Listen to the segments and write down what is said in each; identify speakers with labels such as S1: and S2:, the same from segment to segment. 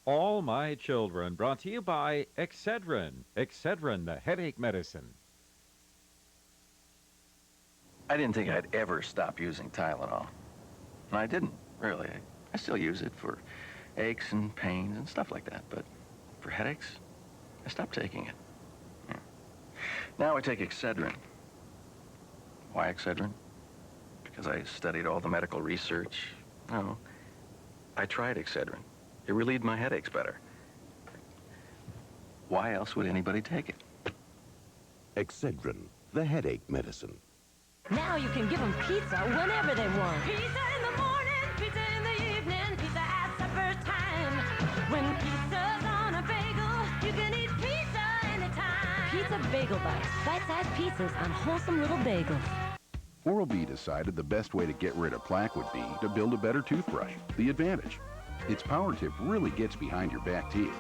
S1: All My Children, brought to you by Excedrin. Excedrin, the headache medicine.
S2: I didn't think I'd ever stop using Tylenol. And I didn't, really. I still use it for aches and pains and stuff like that. But for headaches, I stopped taking it. Yeah. Now I take Excedrin. Why Excedrin? Because I studied all the medical research. No, I tried Excedrin. It relieved my headaches better. Why else would anybody take it?
S3: Excedrin, the headache medicine.
S4: Now you can give them pizza whenever they want.
S5: Pizza in the morning, pizza in the evening, pizza at supper time. When pizza's on a bagel, you can eat pizza anytime.
S4: Pizza Bagel Bites. Bite-sized pieces on wholesome little bagels.
S6: Oral-B decided the best way to get rid of plaque would be to build a better toothbrush, the Advantage. Its power tip really gets behind your back teeth,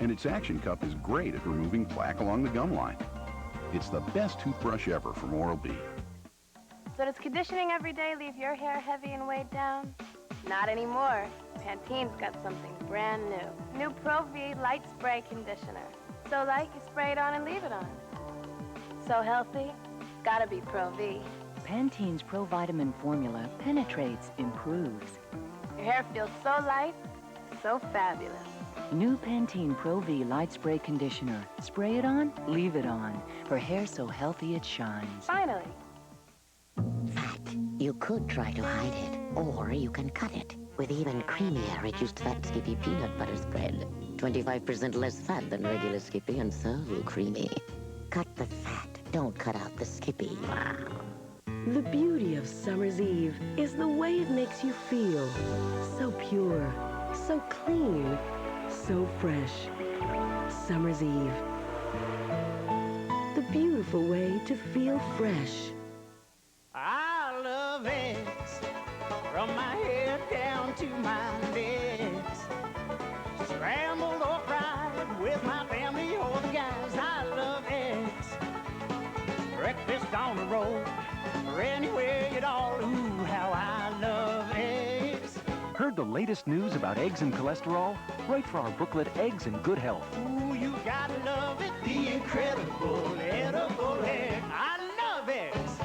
S6: and its action cup is great at removing plaque along the gum line. It's the best toothbrush ever from Oral-B.
S7: So does conditioning every day leave your hair heavy and weighed down? Not anymore. Pantene's got something brand new. New Pro V Light Spray Conditioner. So light, you spray it on and leave it on. So healthy, gotta be Pro V.
S4: Pantene's Pro Vitamin formula penetrates, improves.
S7: Your hair feels so light, so fabulous.
S4: New Pantene Pro V Light Spray Conditioner. Spray it on, leave it on. For hair so healthy it shines.
S7: Finally.
S8: Fat. You could try to hide it, or you can cut it with even creamier reduced fat Skippy peanut butter spread. 25% less fat than regular Skippy and so creamy. Cut the fat. Don't cut out the Skippy. Wow.
S9: The beauty of Summer's Eve is the way it makes you feel. So pure, so clean, so fresh. Summer's Eve. The beautiful way to feel fresh.
S10: I love eggs, from my head down to my legs. Scrambled or fried with my family or the guys. I love eggs. Breakfast on the road, or anywhere at all. Ooh, how I love eggs.
S11: Heard the latest news about eggs and cholesterol? Write for our booklet, Eggs in Good Health.
S10: Ooh, you gotta love it, the incredible edible egg. I love eggs.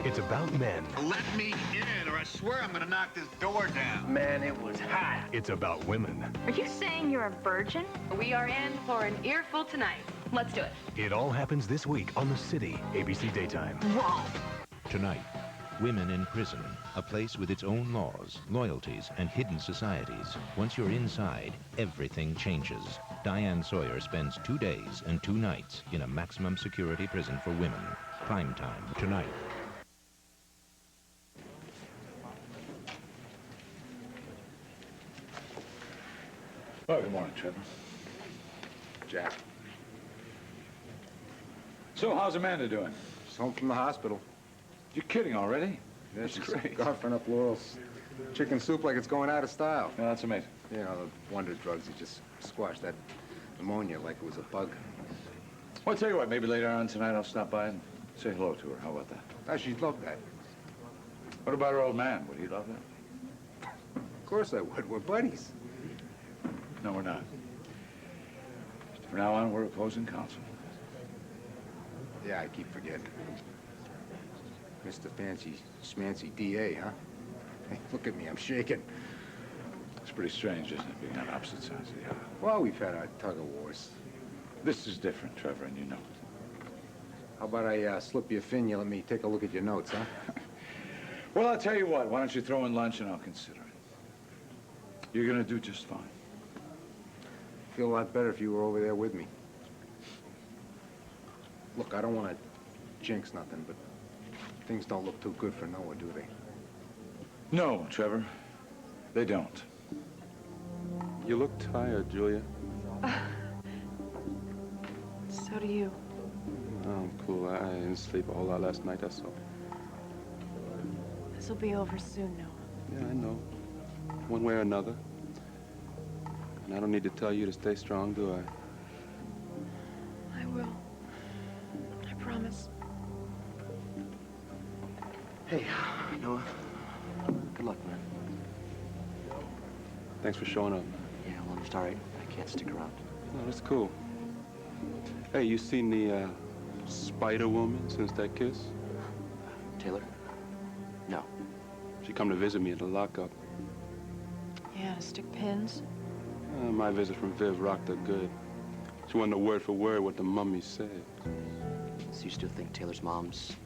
S11: It's about men.
S12: Let me in, or I swear I'm gonna knock this door down.
S2: Man, it was hot.
S11: It's about women.
S13: Are you saying you're a virgin? We are in for an earful tonight. Let's do it.
S11: It all happens this week on The City, ABC Daytime.
S13: Whoa.
S14: Tonight, women in prison, a place with its own laws, loyalties, and hidden societies. Once you're inside, everything changes. Diane Sawyer spends 2 days and 2 nights in a maximum security prison for women. Prime time tonight.
S15: Oh, good morning, Trevor. Jack. So, how's Amanda doing?
S16: She's home from the hospital.
S15: You're kidding already?
S16: Yeah,
S15: That's
S16: she's
S15: great.
S16: coughing up Laurel's chicken soup like it's going out of style.
S15: Yeah, that's amazing.
S16: You know, the wonder drugs, you just squash that pneumonia like it was a bug.
S15: Well, I'll tell you what, maybe later on tonight I'll stop by and say hello to her. How about that?
S16: Oh, she'd love that.
S15: What about her old man? Would he love that?
S16: Of course I would. We're buddies.
S15: No, we're not. From now on, we're opposing counsel.
S16: Yeah, I keep forgetting. Mr. Fancy Schmancy DA, huh? Hey, look at me, I'm shaking.
S15: It's pretty strange, isn't it, being on opposite sides of the aisle?
S16: Well, we've had our tug-of-wars.
S15: This is different, Trevor, and you know it.
S16: How about I slip you a fin, you let me take a look at your notes, huh?
S15: Well, I'll tell you what. Why don't you throw in lunch and I'll consider it. You're gonna do just fine.
S16: Feel a lot better if you were over there with me. Look, I don't want to jinx nothing, but things don't look too good for Noah, do they?
S15: No, Trevor. They don't.
S17: You look tired, Julia.
S13: So do you.
S17: Oh, I'm cool. I didn't sleep a whole lot last night, that's all.
S13: This'll be over soon, Noah.
S17: Yeah, I know. One way or another. And I don't need to tell you to stay strong, do I?
S13: I will. I promise.
S2: Hey, Noah. Good luck, man.
S17: Thanks for showing up.
S2: Yeah, well, I'm
S18: It's all right. I can't stick around.
S17: Oh, that's cool. Hey, you seen the Spider-Woman since that kiss?
S18: Taylor? No.
S17: She come to visit me at the lockup.
S19: Yeah, to stick pins.
S17: My visit from Viv rocked her good. She wanted a word for word what the mummy said.
S18: So you still think Taylor's mom's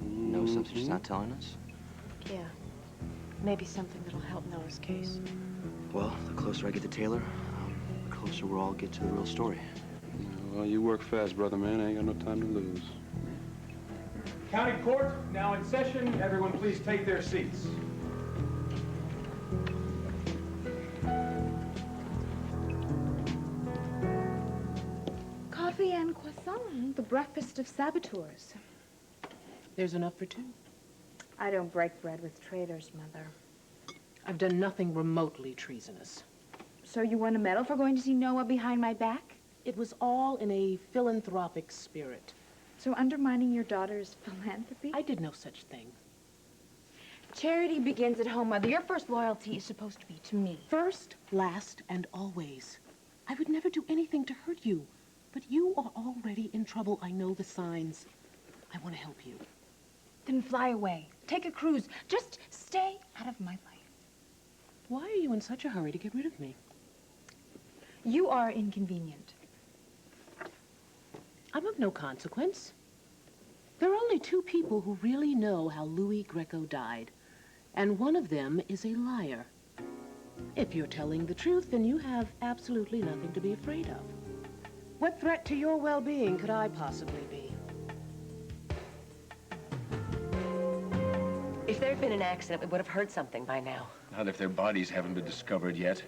S18: knows something she's not telling us?
S19: Yeah. Maybe something that'll help Noah's case.
S18: Well, the closer I get to Taylor, the closer we'll all get to the real story.
S17: Well, you work fast, brother man. I ain't got no time to lose.
S20: County Court, now in session. Everyone please take their seats.
S21: Coffee and croissant, the breakfast of saboteurs.
S22: There's enough for two.
S21: I don't break bread with traitors, Mother.
S22: I've done nothing remotely treasonous.
S21: So you won a medal for going to see Noah behind my back?
S22: It was all in a philanthropic spirit.
S21: So undermining your daughter's philanthropy?
S22: I did no such thing.
S21: Charity begins at home, Mother. Your first loyalty is supposed to be to me.
S22: First, last, and always. I would never do anything to hurt you. But you are already in trouble. I know the signs. I want to help you.
S21: Then fly away. Take a cruise. Just stay out of my life.
S22: Why are you in such a hurry to get rid of me?
S21: You are inconvenient.
S22: I'm of no consequence. There are only two people who really know how Louis Greco died, and one of them is a liar. If you're telling the truth, then you have absolutely nothing to be afraid of. What threat to your well-being could I possibly be?
S23: If there had been an accident, we would have heard something by now.
S24: Not if their bodies haven't been discovered yet.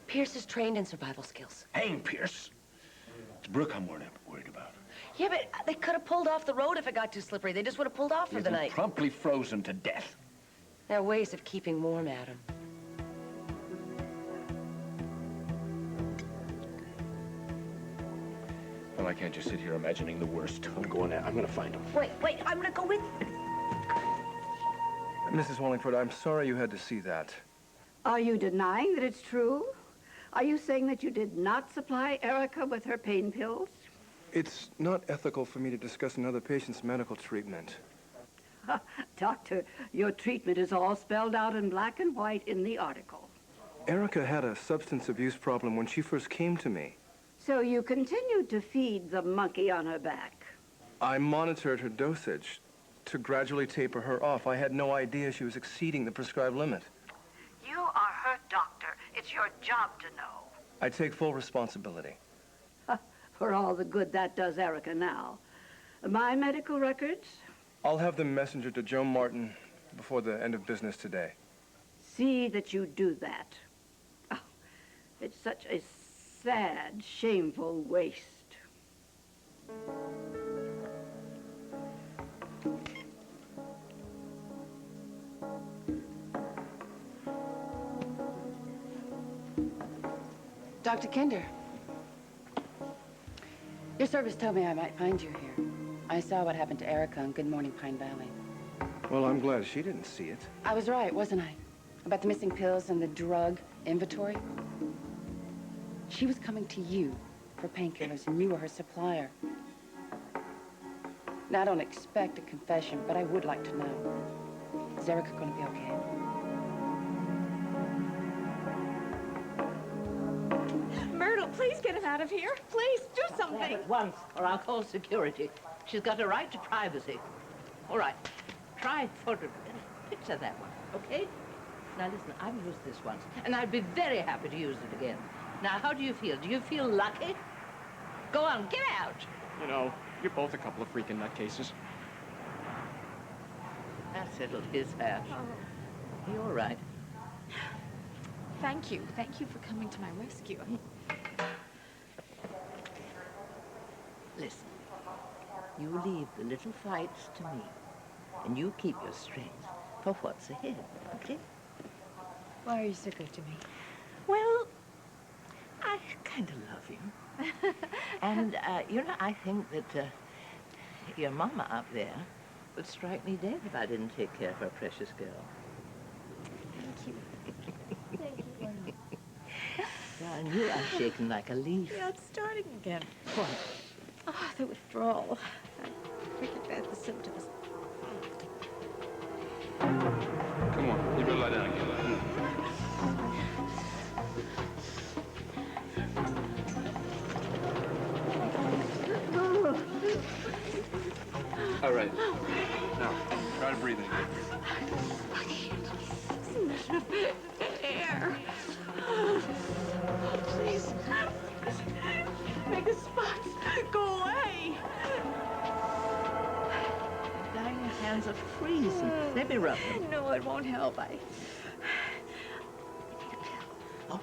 S23: Pierce is trained in survival skills.
S24: Hang Pierce. It's Brooke I'm worried about.
S23: Yeah, but they could have pulled off the road if it got too slippery. They just would have pulled off for the night.
S24: Promptly frozen to death.
S23: There are ways of keeping warm, Adam.
S24: Well, I can't just sit here imagining the worst. I'm gonna find him.
S23: Wait, I'm gonna go with you.
S25: Mrs. Wallingford, I'm sorry you had to see that.
S26: Are you denying that it's true? Are you saying that you did not supply Erica with her pain pills?
S25: It's not ethical for me to discuss another patient's medical treatment.
S26: Doctor, your treatment is all spelled out in black and white in the article.
S25: Erica had a substance abuse problem when she first came to me.
S26: So you continued to feed the monkey on her back?
S25: I monitored her dosage to gradually taper her off. I had no idea she was exceeding the prescribed limit.
S26: You are her doctor. It's your job to know.
S25: I take full responsibility.
S26: For all the good that does Erica now. My medical records?
S25: I'll have them messengered to Joe Martin before the end of business today.
S26: See that you do that. Oh, it's such a sad, shameful waste.
S4: Dr. Kinder. Your service told me I might find you here. I saw what happened to Erica on Good Morning Pine Valley.
S25: Well, I'm glad she didn't see it.
S4: I was right, wasn't I? About the missing pills and the drug inventory. She was coming to you for painkillers, and you were her supplier. Now, I don't expect a confession, but I would like to know. Is Erica going to be okay?
S21: Myrtle, please get him out of here. Please, do something.
S27: At once, or I'll call security. She's got a right to privacy. All right, try picture that one, okay? Now listen, I've used this once, and I'd be very happy to use it again. Now, how do you feel? Do you feel lucky? Go on, get out.
S20: You know, you're both a couple of freaking nutcases.
S27: That settled his hash. You're all right.
S21: Thank you. Thank you for coming to my rescue.
S27: Listen, you leave the little fights to me, and you keep your strength for what's ahead, okay?
S21: Why are you so good to me?
S27: Well, I kind of love you. And, you know, I think that your mama up there would strike me dead if I didn't take care of her precious girl.
S21: Thank you. Thank you.
S27: And you are shaking like a leaf.
S21: Yeah, it's starting again.
S27: What?
S21: Oh, the withdrawal. I recognize the symptoms.
S17: Come on, you better lie down again. Come on. All right. Now, try to breathe in again.
S21: Air. Please. Make the spots go away.
S27: Darling, your hands are freezing. Let me rub them.
S21: No, it won't help.
S27: Oh, no,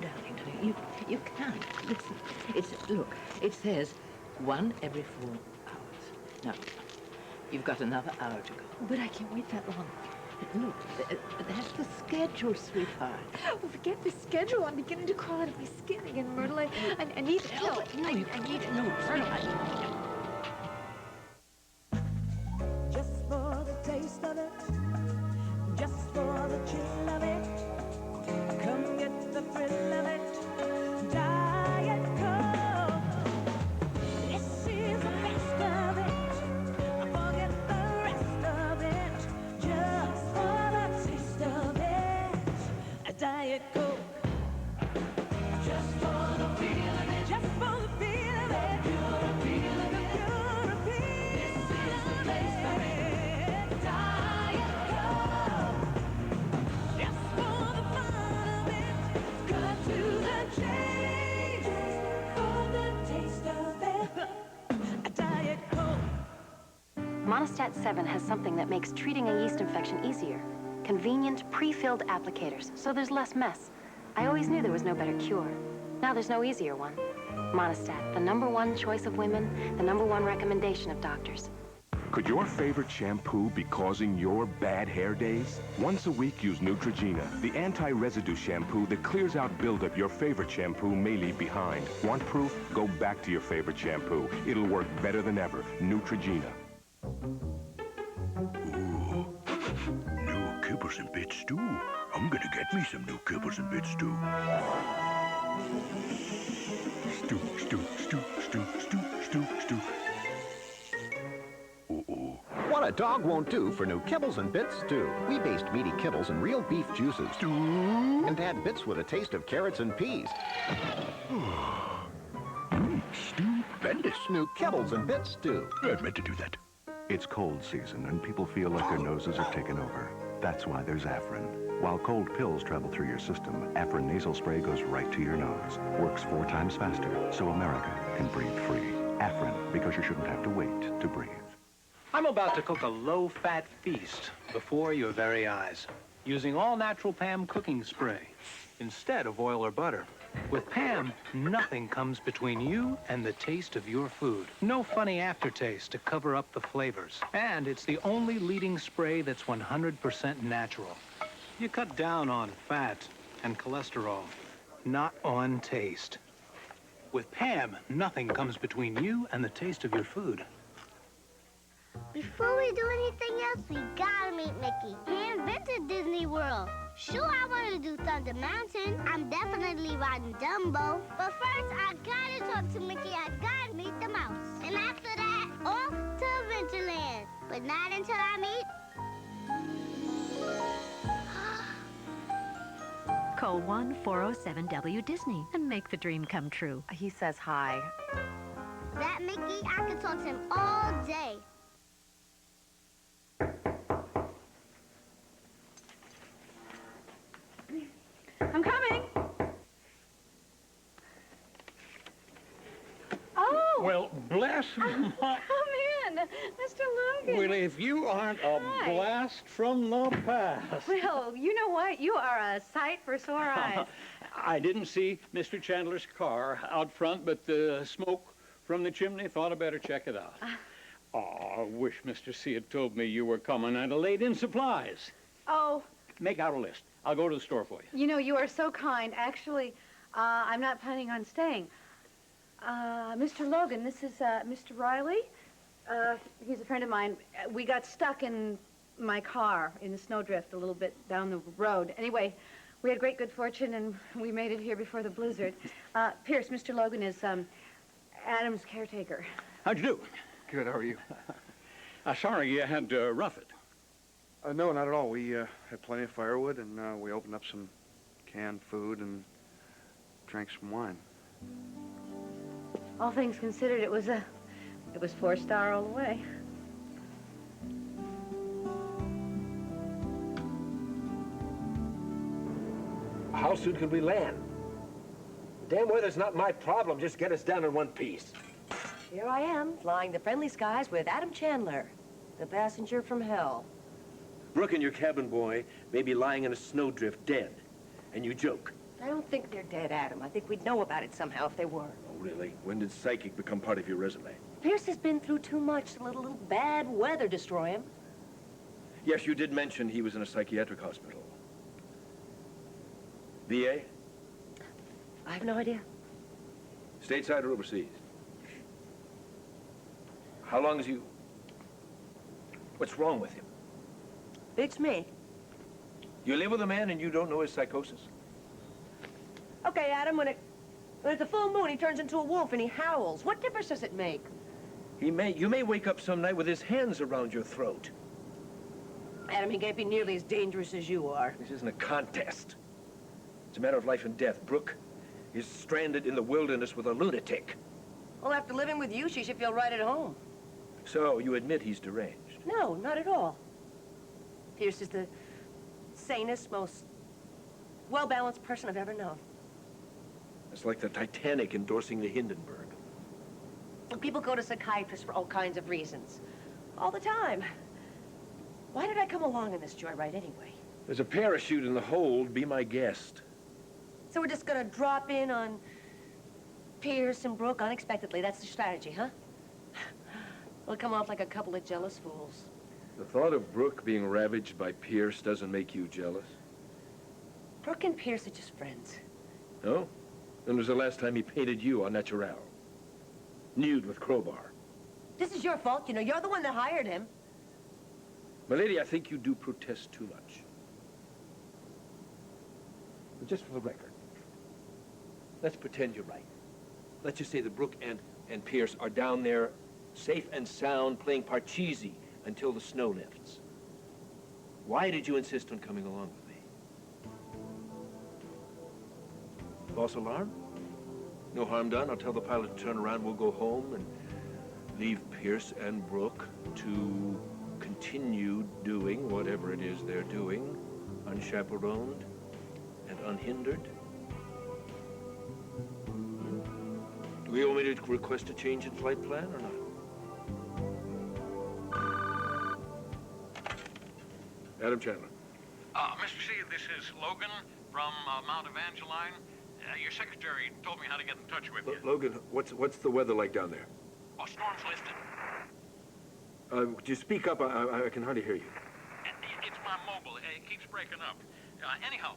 S27: darling, you can't. Listen, look, it says 1 every 4 hours. Now, you've got another hour to go.
S21: But I can't wait that long.
S27: Look, that's the schedule, sweetheart.
S21: Oh, forget the schedule. I'm beginning to crawl out of my skin again, Myrtle. I need help.
S27: No, you need it. No, Myrtle.
S10: Just for the taste of it, just for the chill of it, come get the thrill of it, Diet Coke. This is the best of it, forget the rest of it, just for the taste of it, a Diet Coke. Just for the feel of it, just for the feel of it, the pure feel of it, the pure feel of it, Diet Coke. Just for the fun of it, cut to the chase, for the taste of it, a Diet Coke.
S1: Monostat 7 has something that makes treating a yeast infection easier. Convenient, pre-filled applicators, so there's less mess. I always knew there was no better cure. Now there's no easier one. Monostat, the #1 choice of women, the #1 recommendation of doctors.
S3: Could your favorite shampoo be causing your bad hair days? Once a week, use Neutrogena, the anti-residue shampoo that clears out buildup your favorite shampoo may leave behind. Want proof? Go back to your favorite shampoo. It'll work better than ever. Neutrogena.
S5: New kibbles and bits stew. I'm gonna get me some new kibbles and bits stew. Stew, stew, stew, stew, stew, stew, stew.
S6: What a dog won't do for new Kibbles and Bits stew. We based meaty kibbles in real beef juices. Stew. And add bits with a taste of carrots and peas. Stupendous. New Kibbles and Bits stew.
S5: I meant to do that.
S7: It's cold season, and people feel like their noses are taken over. That's why there's Afrin. While cold pills travel through your system, Afrin nasal spray goes right to your nose. Works 4 times faster, so America can breathe free. Afrin, because you shouldn't have to wait to breathe.
S20: I'm about to cook a low-fat feast before your very eyes, using all-natural Pam cooking spray instead of oil or butter. With Pam, nothing comes between you and the taste of your food. No funny aftertaste to cover up the flavors. And it's the only leading spray that's 100% natural. You cut down on fat and cholesterol, not on taste. With Pam, nothing comes between you and the taste of your food.
S8: Before we do anything else, we gotta meet Mickey. He invented Disney World. Sure, I want to do Thunder Mountain. I'm definitely riding Dumbo. But first, I gotta talk to Mickey. I gotta meet the mouse. And after that, off to Adventureland. But not until I meet...
S9: Call 1-407-W-Disney and make the dream come true.
S1: He says hi.
S8: That Mickey, I could talk to him all day.
S21: I'm coming. Oh.
S28: Well, bless my...
S21: Come in, Mr. Logan.
S28: Well, if you aren't a
S21: Hi.
S28: blast from the past.
S21: Well, you know what? You are a sight for sore eyes.
S28: I didn't see Mr. Chandler's car out front, but the smoke from the chimney, thought I better check it out. Oh, I wish Mr. C had told me you were coming. I'd have laid in supplies.
S21: Oh.
S28: Make out a list. I'll go to the store for you.
S21: You know, you are so kind. Actually, I'm not planning on staying. Mr. Logan, this is Mr. Riley. He's a friend of mine. We got stuck in my car in the snowdrift a little bit down the road. Anyway, We had great good fortune, and we made it here before the blizzard. Pierce, Mr. Logan is Adam's caretaker.
S28: How'd you do?
S25: Good, how are you?
S28: Sorry you had to rough it.
S25: No, not at all. We had plenty of firewood, and we opened up some canned food and drank some wine.
S21: All things considered, it was 4-star all the way.
S2: How soon can we land? The damn weather's not my problem. Just get us down in one piece.
S23: Here I am, flying the friendly skies with Adam Chandler, the passenger from hell.
S2: Brooke and your cabin boy may be lying in a snowdrift dead, and you joke.
S23: I don't think they're dead, Adam. I think we'd know about it somehow if they were.
S2: Oh, really? When did psychic become part of your resume?
S23: Pierce has been through too much to let a little bad weather destroy him.
S2: Yes, you did mention he was in a psychiatric hospital. VA?
S23: I have no idea.
S2: Stateside or overseas? How long has you... What's wrong with him?
S23: It's me.
S2: You live with a man and you don't know his psychosis?
S23: Okay, Adam, when it's a full moon, he turns into a wolf and he howls. What difference does it make?
S2: You may wake up some night with his hands around your throat.
S23: Adam, he can't be nearly as dangerous as you are.
S2: This isn't a contest. It's a matter of life and death. Brooke is stranded in the wilderness with a lunatic.
S23: Well, after living with you, she should feel right at home.
S2: So, you admit he's deranged?
S23: No, not at all. Pierce is the sanest, most well-balanced person I've ever known.
S2: It's like the Titanic endorsing the Hindenburg.
S23: People go to psychiatrists for all kinds of reasons. All the time. Why did I come along in this joyride anyway?
S2: There's a parachute in the hold. Be my guest.
S23: So we're just gonna drop in on Pierce and Brooke unexpectedly. That's the strategy, huh? We'll come off like a couple of jealous fools.
S2: The thought of Brooke being ravaged by Pierce doesn't make you jealous?
S23: Brooke and Pierce are just friends.
S2: No? When was the last time he painted you on natural? Nude with crowbar.
S23: This is your fault, you know. You're the one that hired him.
S2: My lady, I think you do protest too much. But just for the record, let's pretend you're right. Let's just say that Brooke and Pierce are down there, safe and sound, playing parcheesi until the snow lifts. Why did you insist on coming along with me? False alarm? No harm done. I'll tell the pilot to turn around. We'll go home and leave Pierce and Brooke to continue doing whatever it is they're doing, unchaperoned and unhindered. Do we want me to request a change in flight plan or not? Adam Chandler.
S28: Mr. C, this is Logan from Mount Evangeline. Your secretary told me how to get in touch with you.
S2: Logan, what's the weather like down there?
S28: Oh, storm's lifted.
S2: Could you speak up? I can hardly hear you.
S28: It's my mobile. It keeps breaking up. Anyhow,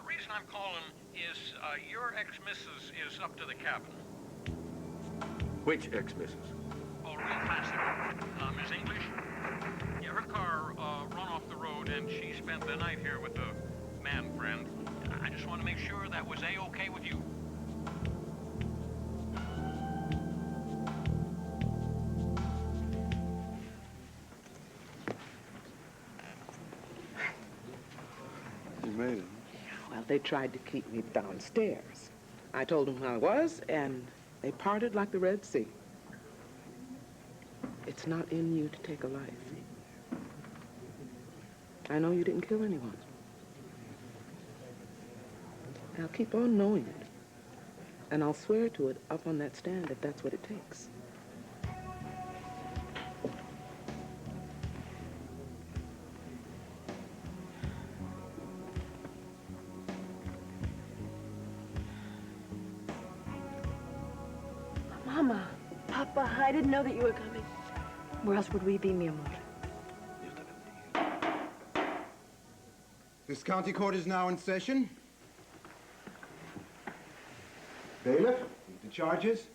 S28: reason I'm calling is your ex-missus is up to the cabin.
S2: Which ex-missus?
S28: Oh, real classic. Miss English? Yeah, her car run off the road, and she spent the night here with a man friend. I just want to make sure that was A-okay with you.
S17: You made it.
S11: Well, they tried to keep me downstairs. I told them who I was, and they parted like the Red Sea. It's not in you to take a life. I know you didn't kill anyone. I'll keep on knowing it. And I'll swear to it up on that stand if that's what it takes.
S21: Mama, Papa, I didn't know that you were coming. Where else would we be, mi amor?
S12: This county court is now in session. Bailiff, read the charges.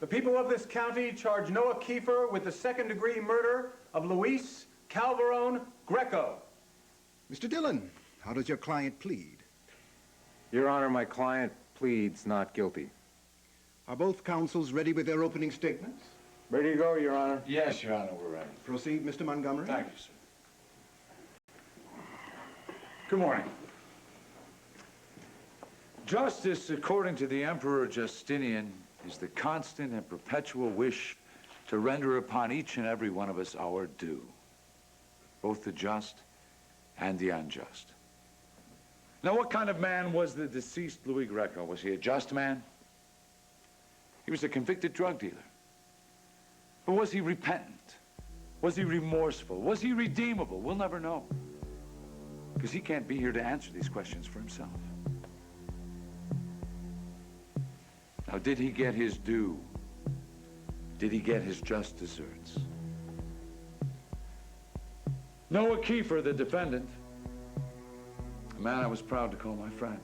S13: The people of this county charge Noah Kiefer with the second-degree murder of Luis Calvarone Greco.
S12: Mr. Dillon, How does your client plead?
S14: Your Honor, my client pleads not guilty.
S12: Are both counsels ready with their opening statements?
S14: Ready to go, Your Honor?
S15: Yes, Your Honor, we're ready.
S12: Proceed, Mr. Montgomery.
S15: Thank you, sir.
S16: Good morning. Justice, according to the Emperor Justinian, is the constant and perpetual wish to render upon each and every one of us our due, both the just and the unjust. Now, what kind of man was the deceased Louis Greco? Was he a just man? He was a convicted drug dealer. But was he repentant? Was he remorseful? Was he redeemable? We'll never know, because he can't be here to answer these questions for himself. Now, did he get his due? Did he get his just deserts? Noah Kiefer, the defendant, a man I was proud to call my friend,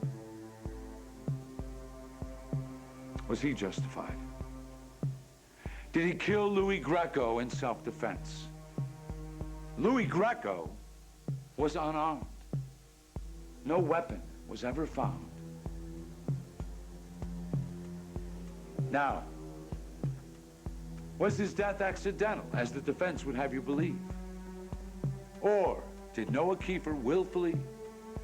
S16: was he justified? Did he kill Louis Greco in self-defense? Louis Greco was unarmed. No weapon was ever found. Now, was his death accidental, as the defense would have you believe? Or did Noah Kiefer willfully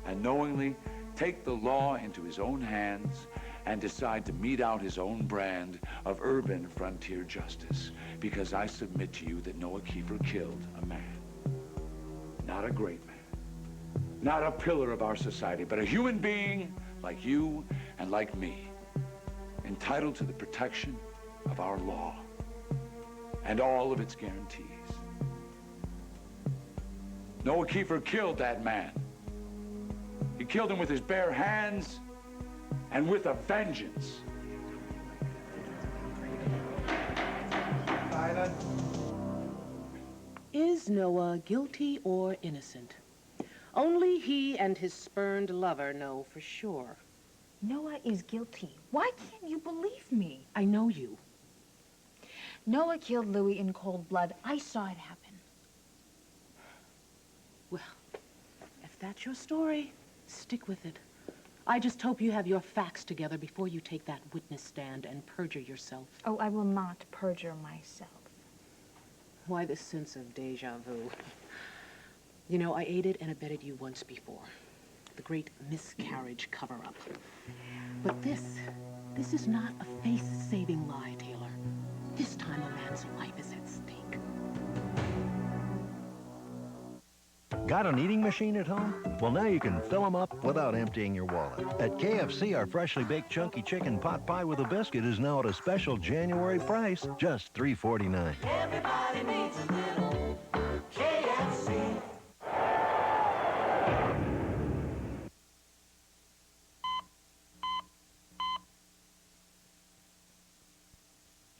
S16: and knowingly take the law into his own hands and decide to mete out his own brand of urban frontier justice? Because I submit to you that Noah Kiefer killed a man. Not a great man. Not a pillar of our society, but a human being like you and like me, entitled to the protection of our law and all of its guarantees. Noah Kiefer killed that man. He killed him with his bare hands and with a vengeance.
S18: Is Noah guilty or innocent? Only he and his spurned lover know for sure.
S19: Noah is guilty. Why can't you believe me?
S18: I know you.
S19: Noah killed Louis in cold blood. I saw it happen.
S18: Well, if that's your story, stick with it. I just hope you have your facts together before you take that witness stand and perjure yourself.
S19: Oh, I will not perjure myself.
S18: Why this sense of deja vu? You know, I aided and abetted you once before. The great miscarriage cover-up. But this is not a face-saving lie, Taylor. This time a man's life is at stake.
S22: Got an eating machine at home? Well, now you can fill them up without emptying your wallet. At KFC, our freshly baked chunky chicken pot pie with a biscuit is now at a special January price, just $3.49.
S10: Everybody needs a little KFC.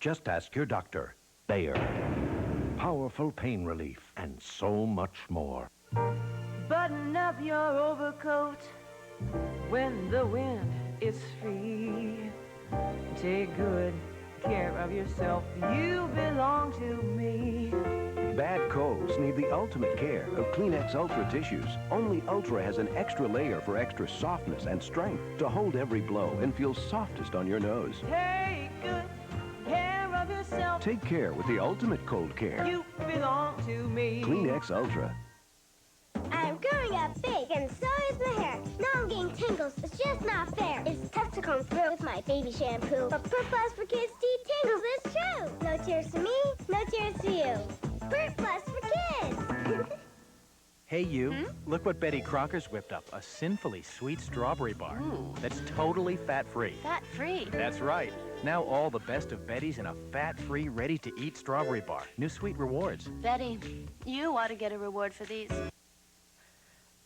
S22: Just ask your doctor. Bayer. Powerful pain relief and so much more.
S10: Button up your overcoat when the wind is free. Take good care of yourself. You belong to me.
S24: Bad colds need the ultimate care of Kleenex Ultra tissues. Only Ultra has an extra layer for extra softness and strength to hold every blow and feel softest on your nose.
S10: Take good care of yourself.
S24: Take care with the ultimate cold care.
S10: You belong to me.
S24: Kleenex Ultra.
S8: I'm growing up big, and so is my hair. Now I'm getting tangles. It's just not fair. It's tough to comb through with my baby shampoo. But Pert Plus for Kids Teeth Tangles is true. No tears to me, no tears to you. Pert Plus for Kids.
S26: Hey, you. Look what Betty Crocker's whipped up. A sinfully sweet strawberry bar. That's totally fat-free.
S1: Fat-free?
S26: That's right. Now all the best of Betty's in a fat-free, ready-to-eat strawberry bar. New sweet rewards.
S1: Betty, you ought to get a reward for these.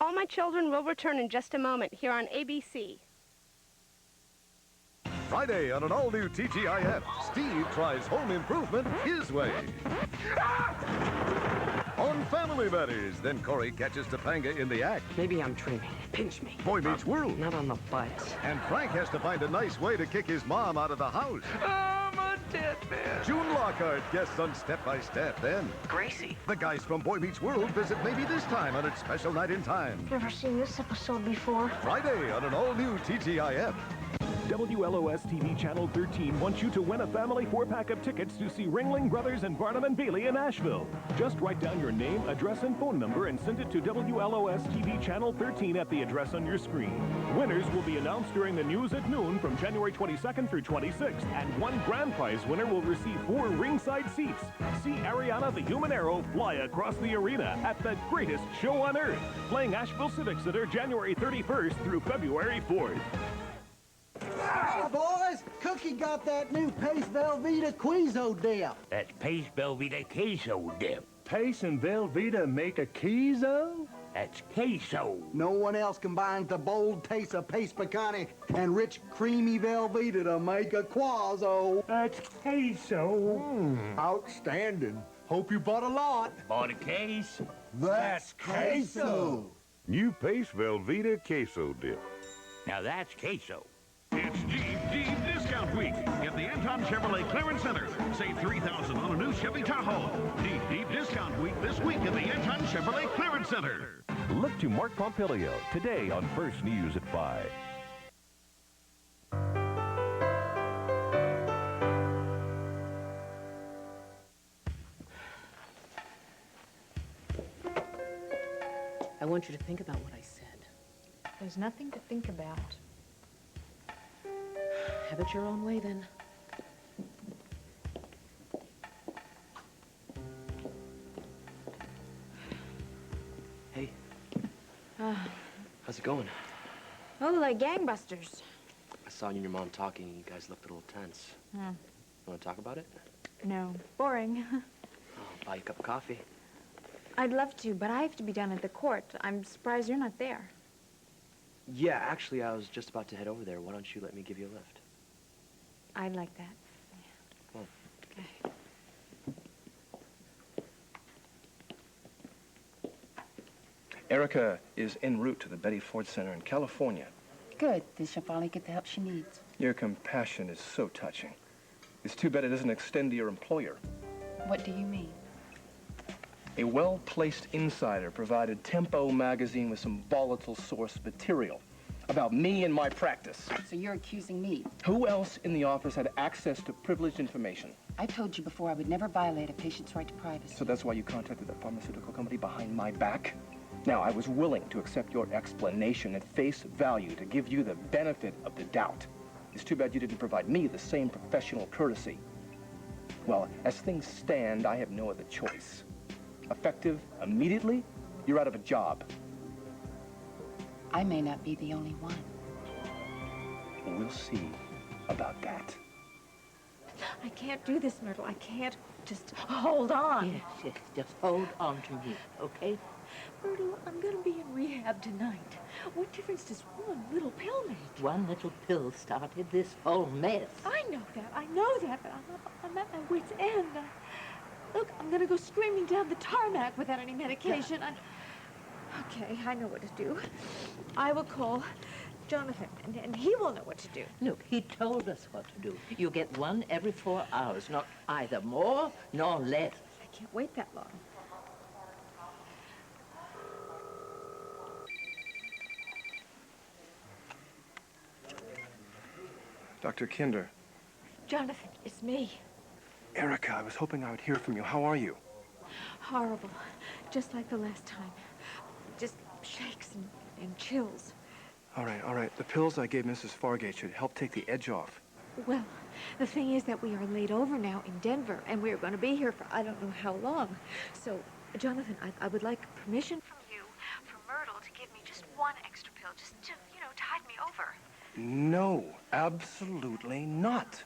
S29: All My Children will return in just a moment here on ABC.
S30: Friday on an all-new TGIF, Steve tries home improvement his way. On Family Matters, then Corey catches Topanga in the act.
S11: Maybe I'm dreaming. Pinch me.
S30: Boy Meets World.
S11: Not on the butt.
S30: And Frank has to find a nice way to kick his mom out of the house.
S10: I'm a
S24: dead man.
S30: June Lockhart guests on Step by Step. Then
S24: Gracie.
S30: the guys from Boy Meets World visit maybe this time on its special night in time.
S8: Never seen this episode before.
S30: Friday on an all-new TGIF.
S3: WLOS TV Channel 13 wants you to win a family 4-pack of tickets to see Ringling Brothers and Barnum and Bailey in Asheville. Just write down your name, address, and phone number and send it to WLOS TV Channel 13 at the address on your screen. Winners will be announced during the news at noon from January 22nd through 26th, and one grand prize winner will receive 4 ringside seats. See Ariana the Human Arrow fly across the arena at the greatest show on earth, playing Asheville Civic Center January 31st through February 4th.
S4: Hey, boys! Cookie got that new Pace Velveeta Queso dip.
S5: That's Pace Velveeta Queso dip.
S4: Pace and Velveeta make a queso?
S5: That's queso.
S4: No one else combines the bold taste of Pace Pecani and rich, creamy Velveeta to make a quazo.
S5: That's queso.
S4: Outstanding. Hope you bought a lot.
S5: Bought a case.
S4: That's queso.
S30: New Pace Velveeta Queso Dip.
S5: Now that's queso.
S6: It's Deep Discount Week at the Anton Chevrolet Clearance Center. Save $3,000 on a new Chevy Tahoe. Deep Discount Week this week at the Anton Chevrolet Clearance Center.
S24: Look to Mark Pompilio today on First News at 5.
S18: I want you to think about what I said.
S19: There's nothing to think about.
S18: Have it your own way, then.
S7: Hey. How's it going?
S19: Oh, like gangbusters.
S7: I saw you and your mom talking. You guys looked a little tense.
S19: Hmm.
S7: Want to talk about it?
S19: No. Boring.
S7: I'll buy you a cup of coffee.
S19: I'd love to, but I have to be down at the court. I'm surprised you're not there.
S7: Yeah, actually, I was just about to head over there. Why don't you let me give you a lift?
S19: I'd like that.
S7: Well,
S19: Okay.
S9: Erica is en route to the Betty Ford Center in California.
S15: Good. Then she'll finally get the help she needs.
S9: Your compassion is so touching. It's too bad it doesn't extend to your employer.
S15: What do you mean?
S9: A well-placed insider provided Tempo magazine with some volatile source material about me and my practice.
S15: So you're accusing me?
S9: Who else in the office had access to privileged information?
S15: I told you before I would never violate a patient's right to privacy.
S9: So that's why you contacted that pharmaceutical company behind my back? Now, I was willing to accept your explanation at face value to give you the benefit of the doubt. It's too bad you didn't provide me the same professional courtesy. Well, as things stand, I have no other choice. Effective immediately, you're out of a job.
S15: I may not be the only one.
S9: We'll see about that.
S19: I can't do this, Myrtle. I can't just hold on.
S15: Yes, just hold on to me, okay?
S19: Myrtle, I'm gonna be in rehab tonight. What difference does one little pill make?
S15: One little pill started this whole mess.
S19: I know that, but I'm at my wit's end. Look, I'm gonna go screaming down the tarmac without any medication. Okay, I know what to do. I will call Jonathan, and he will know what to do.
S15: Look, he told us what to do. You get one every 4 hours, not either more nor less.
S19: I can't wait that long.
S9: Dr. Kinder.
S19: Jonathan, it's me.
S9: Erica, I was hoping I would hear from you. How are you?
S19: Horrible. Just like the last time. Just shakes and chills.
S9: All right. The pills I gave Mrs. Fargate should help take the edge off.
S19: Well, the thing is that we are laid over now in Denver, and we're going to be here for I don't know how long. So, Jonathan, I would like permission from you, for Myrtle, to give me just one extra pill, just to, tide me over.
S9: No, absolutely not.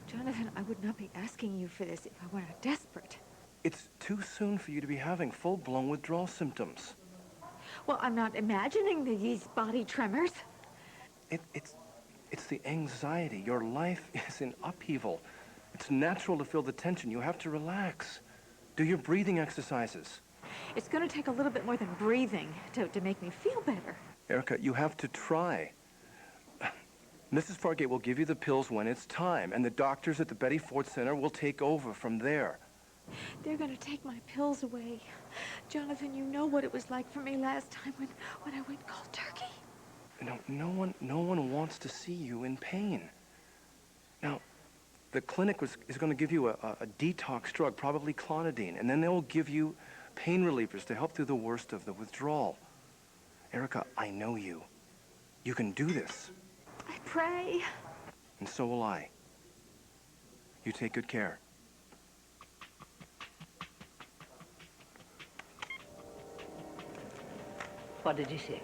S19: Jonathan, I would not be asking you for this if I were not desperate.
S9: It's too soon for you to be having full-blown withdrawal symptoms.
S19: Well, I'm not imagining these body tremors.
S9: It's the anxiety. Your life is in upheaval. It's natural to feel the tension. You have to relax. Do your breathing exercises.
S19: It's going to take a little bit more than breathing to make me feel better.
S9: Erica, you have to try. Mrs. Fargate will give you the pills when it's time, and the doctors at the Betty Ford Center will take over from there.
S19: They're gonna take my pills away. Jonathan, you know what it was like for me last time when I went cold turkey.
S9: No one wants to see you in pain. Now, the clinic is going to give you a detox drug, probably clonidine, and then they will give you pain relievers to help through the worst of the withdrawal. Erica, I know you. You can do this.
S19: I pray.
S9: And so will I. You take good care.
S15: What did he say?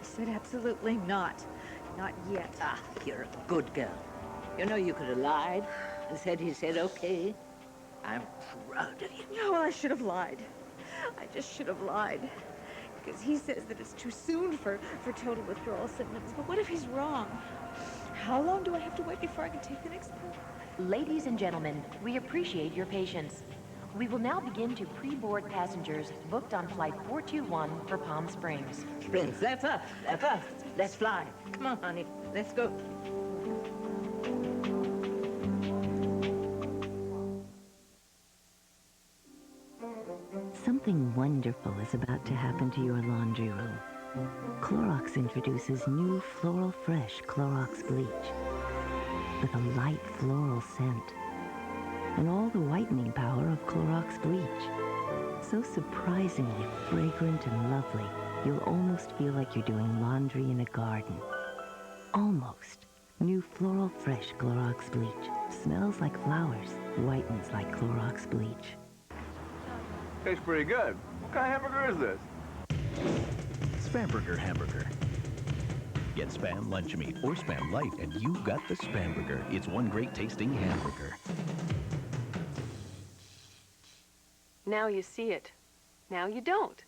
S19: He said absolutely not. Not yet.
S15: Ah, you're a good girl. You know you could have lied and said he said okay. I'm proud of you.
S19: No, I should have lied. I just should have lied. Because he says that it's too soon for total withdrawal symptoms. But what if he's wrong? How long do I have to wait before I can take the next pill?
S2: Ladies and gentlemen, we appreciate your patience. We will now begin to pre-board passengers booked on flight 421 for Palm Springs.
S15: Springs, that's us. That's us. Let's fly. Come on, honey. Let's go.
S13: Something wonderful is about to happen to your laundry room. Clorox introduces new Floral Fresh Clorox Bleach with a light floral scent and all the whitening power of Clorox bleach. So surprisingly fragrant and lovely, you'll almost feel like you're doing laundry in a garden. Almost. New Floral Fresh Clorox Bleach. Smells like flowers, whitens like Clorox bleach.
S14: Tastes pretty good. What kind of hamburger is this?
S22: Spam Burger hamburger. Get Spam Lunch Meat or Spam Light, and you've got the Spam Burger. It's one great tasting hamburger.
S17: Now you see it. Now you don't.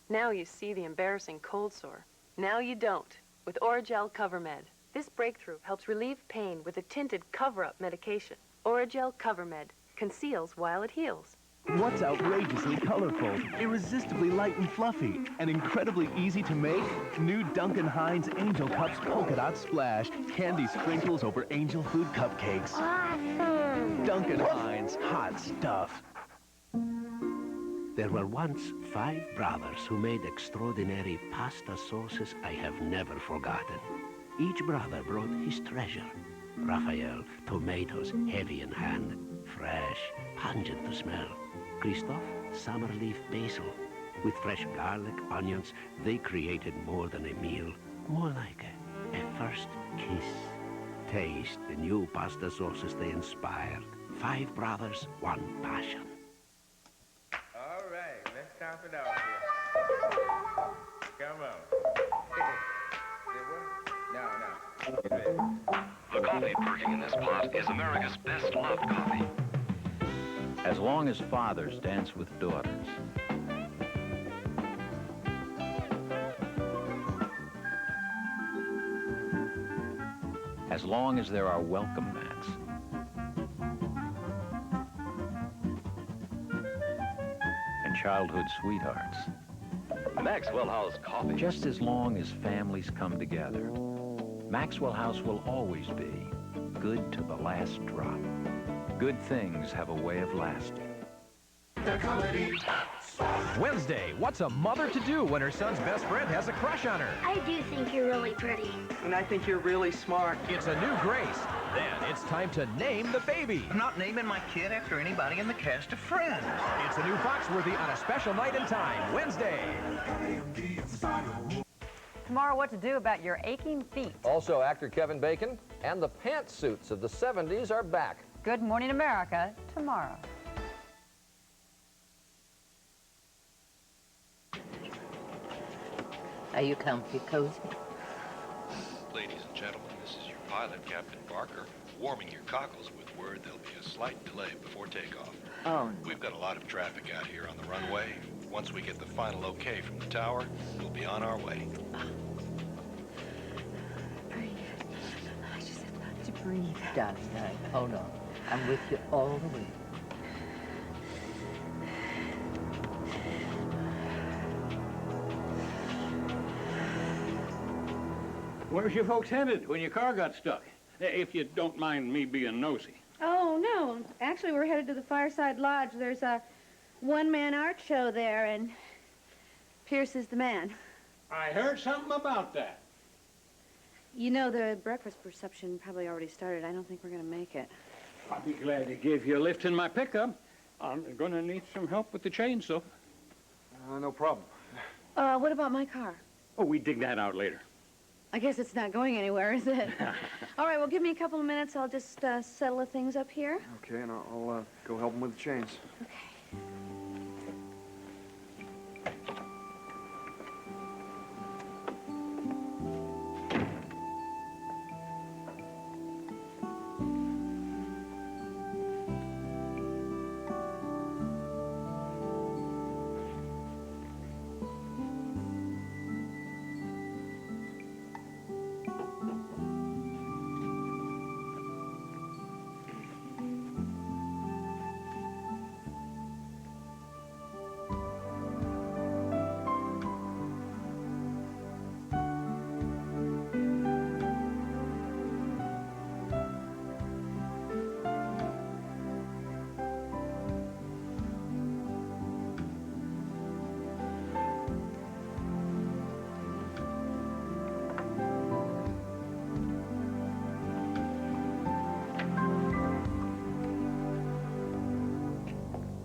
S17: Now you see the embarrassing cold sore. Now you don't. With Oragel CoverMed. This breakthrough helps relieve pain with a tinted cover-up medication. Oragel CoverMed conceals while it heals.
S20: What's outrageously colorful, irresistibly light and fluffy, and incredibly easy to make? New Duncan Hines Angel Cups Polka Dot Splash. Candy sprinkles over angel food cupcakes.
S8: Awesome.
S20: Duncan Hines, hot stuff.
S21: There were once 5 brothers who made extraordinary pasta sauces I have never forgotten. Each brother brought his treasure. Raphael, tomatoes heavy in hand, fresh, pungent to smell. Christophe, summer leaf basil. With fresh garlic, onions, they created more than a meal, more like a first kiss. Taste the new pasta sauces they inspired. 5 brothers, 1 passion.
S14: All right, let's top it off here. Come on. No. Get ready.
S23: The coffee perking in this pot is America's best loved coffee.
S26: As long as fathers dance with daughters. As long as there are welcome mats. And childhood sweethearts.
S23: Maxwell House coffee.
S26: Just as long as families come together. Maxwell House will always be good to the last drop. Good things have a way of lasting. Wednesday, what's a mother to do when her son's best friend has a crush on her?
S8: I do think you're really pretty.
S11: And I think you're really smart.
S26: It's a new Grace. Then it's time to name the baby.
S20: I'm not naming my kid after anybody in the cast of Friends.
S26: It's a new Foxworthy on a special night and time, Wednesday.
S25: Tomorrow, what to do about your aching feet.
S27: Also, actor Kevin Bacon and the pantsuits of the 70s are back.
S25: Good Morning America, tomorrow.
S15: Are you comfy, cozy?
S28: Ladies and gentlemen, this is your pilot, Captain Barker, warming your cockles with word there'll be a slight delay before takeoff.
S15: Oh, no.
S28: We've got a lot of traffic out here on the runway. Once we get the final okay from the tower, we'll be on our way.
S19: Breathe. I just have to breathe.
S15: Darling, hold on. I'm with you all the way.
S1: Where's your folks headed when your car got stuck? If you don't mind me being nosy.
S3: Oh, no. Actually, we're headed to the Fireside Lodge. There's a one-man art show there, and Pierce is the man.
S1: I heard something about that.
S3: You know, the breakfast reception probably already started. I don't think we're going to make it.
S1: I'll be glad to give you a lift in my pickup. I'm going to need some help with the chainsaw.
S14: No problem.
S3: What about my car?
S1: Oh, we dig that out later.
S3: I guess it's not going anywhere, is it? All right, well, give me a couple of minutes. I'll just settle the things up here.
S14: Okay, and I'll go help him with the chains.
S3: Okay.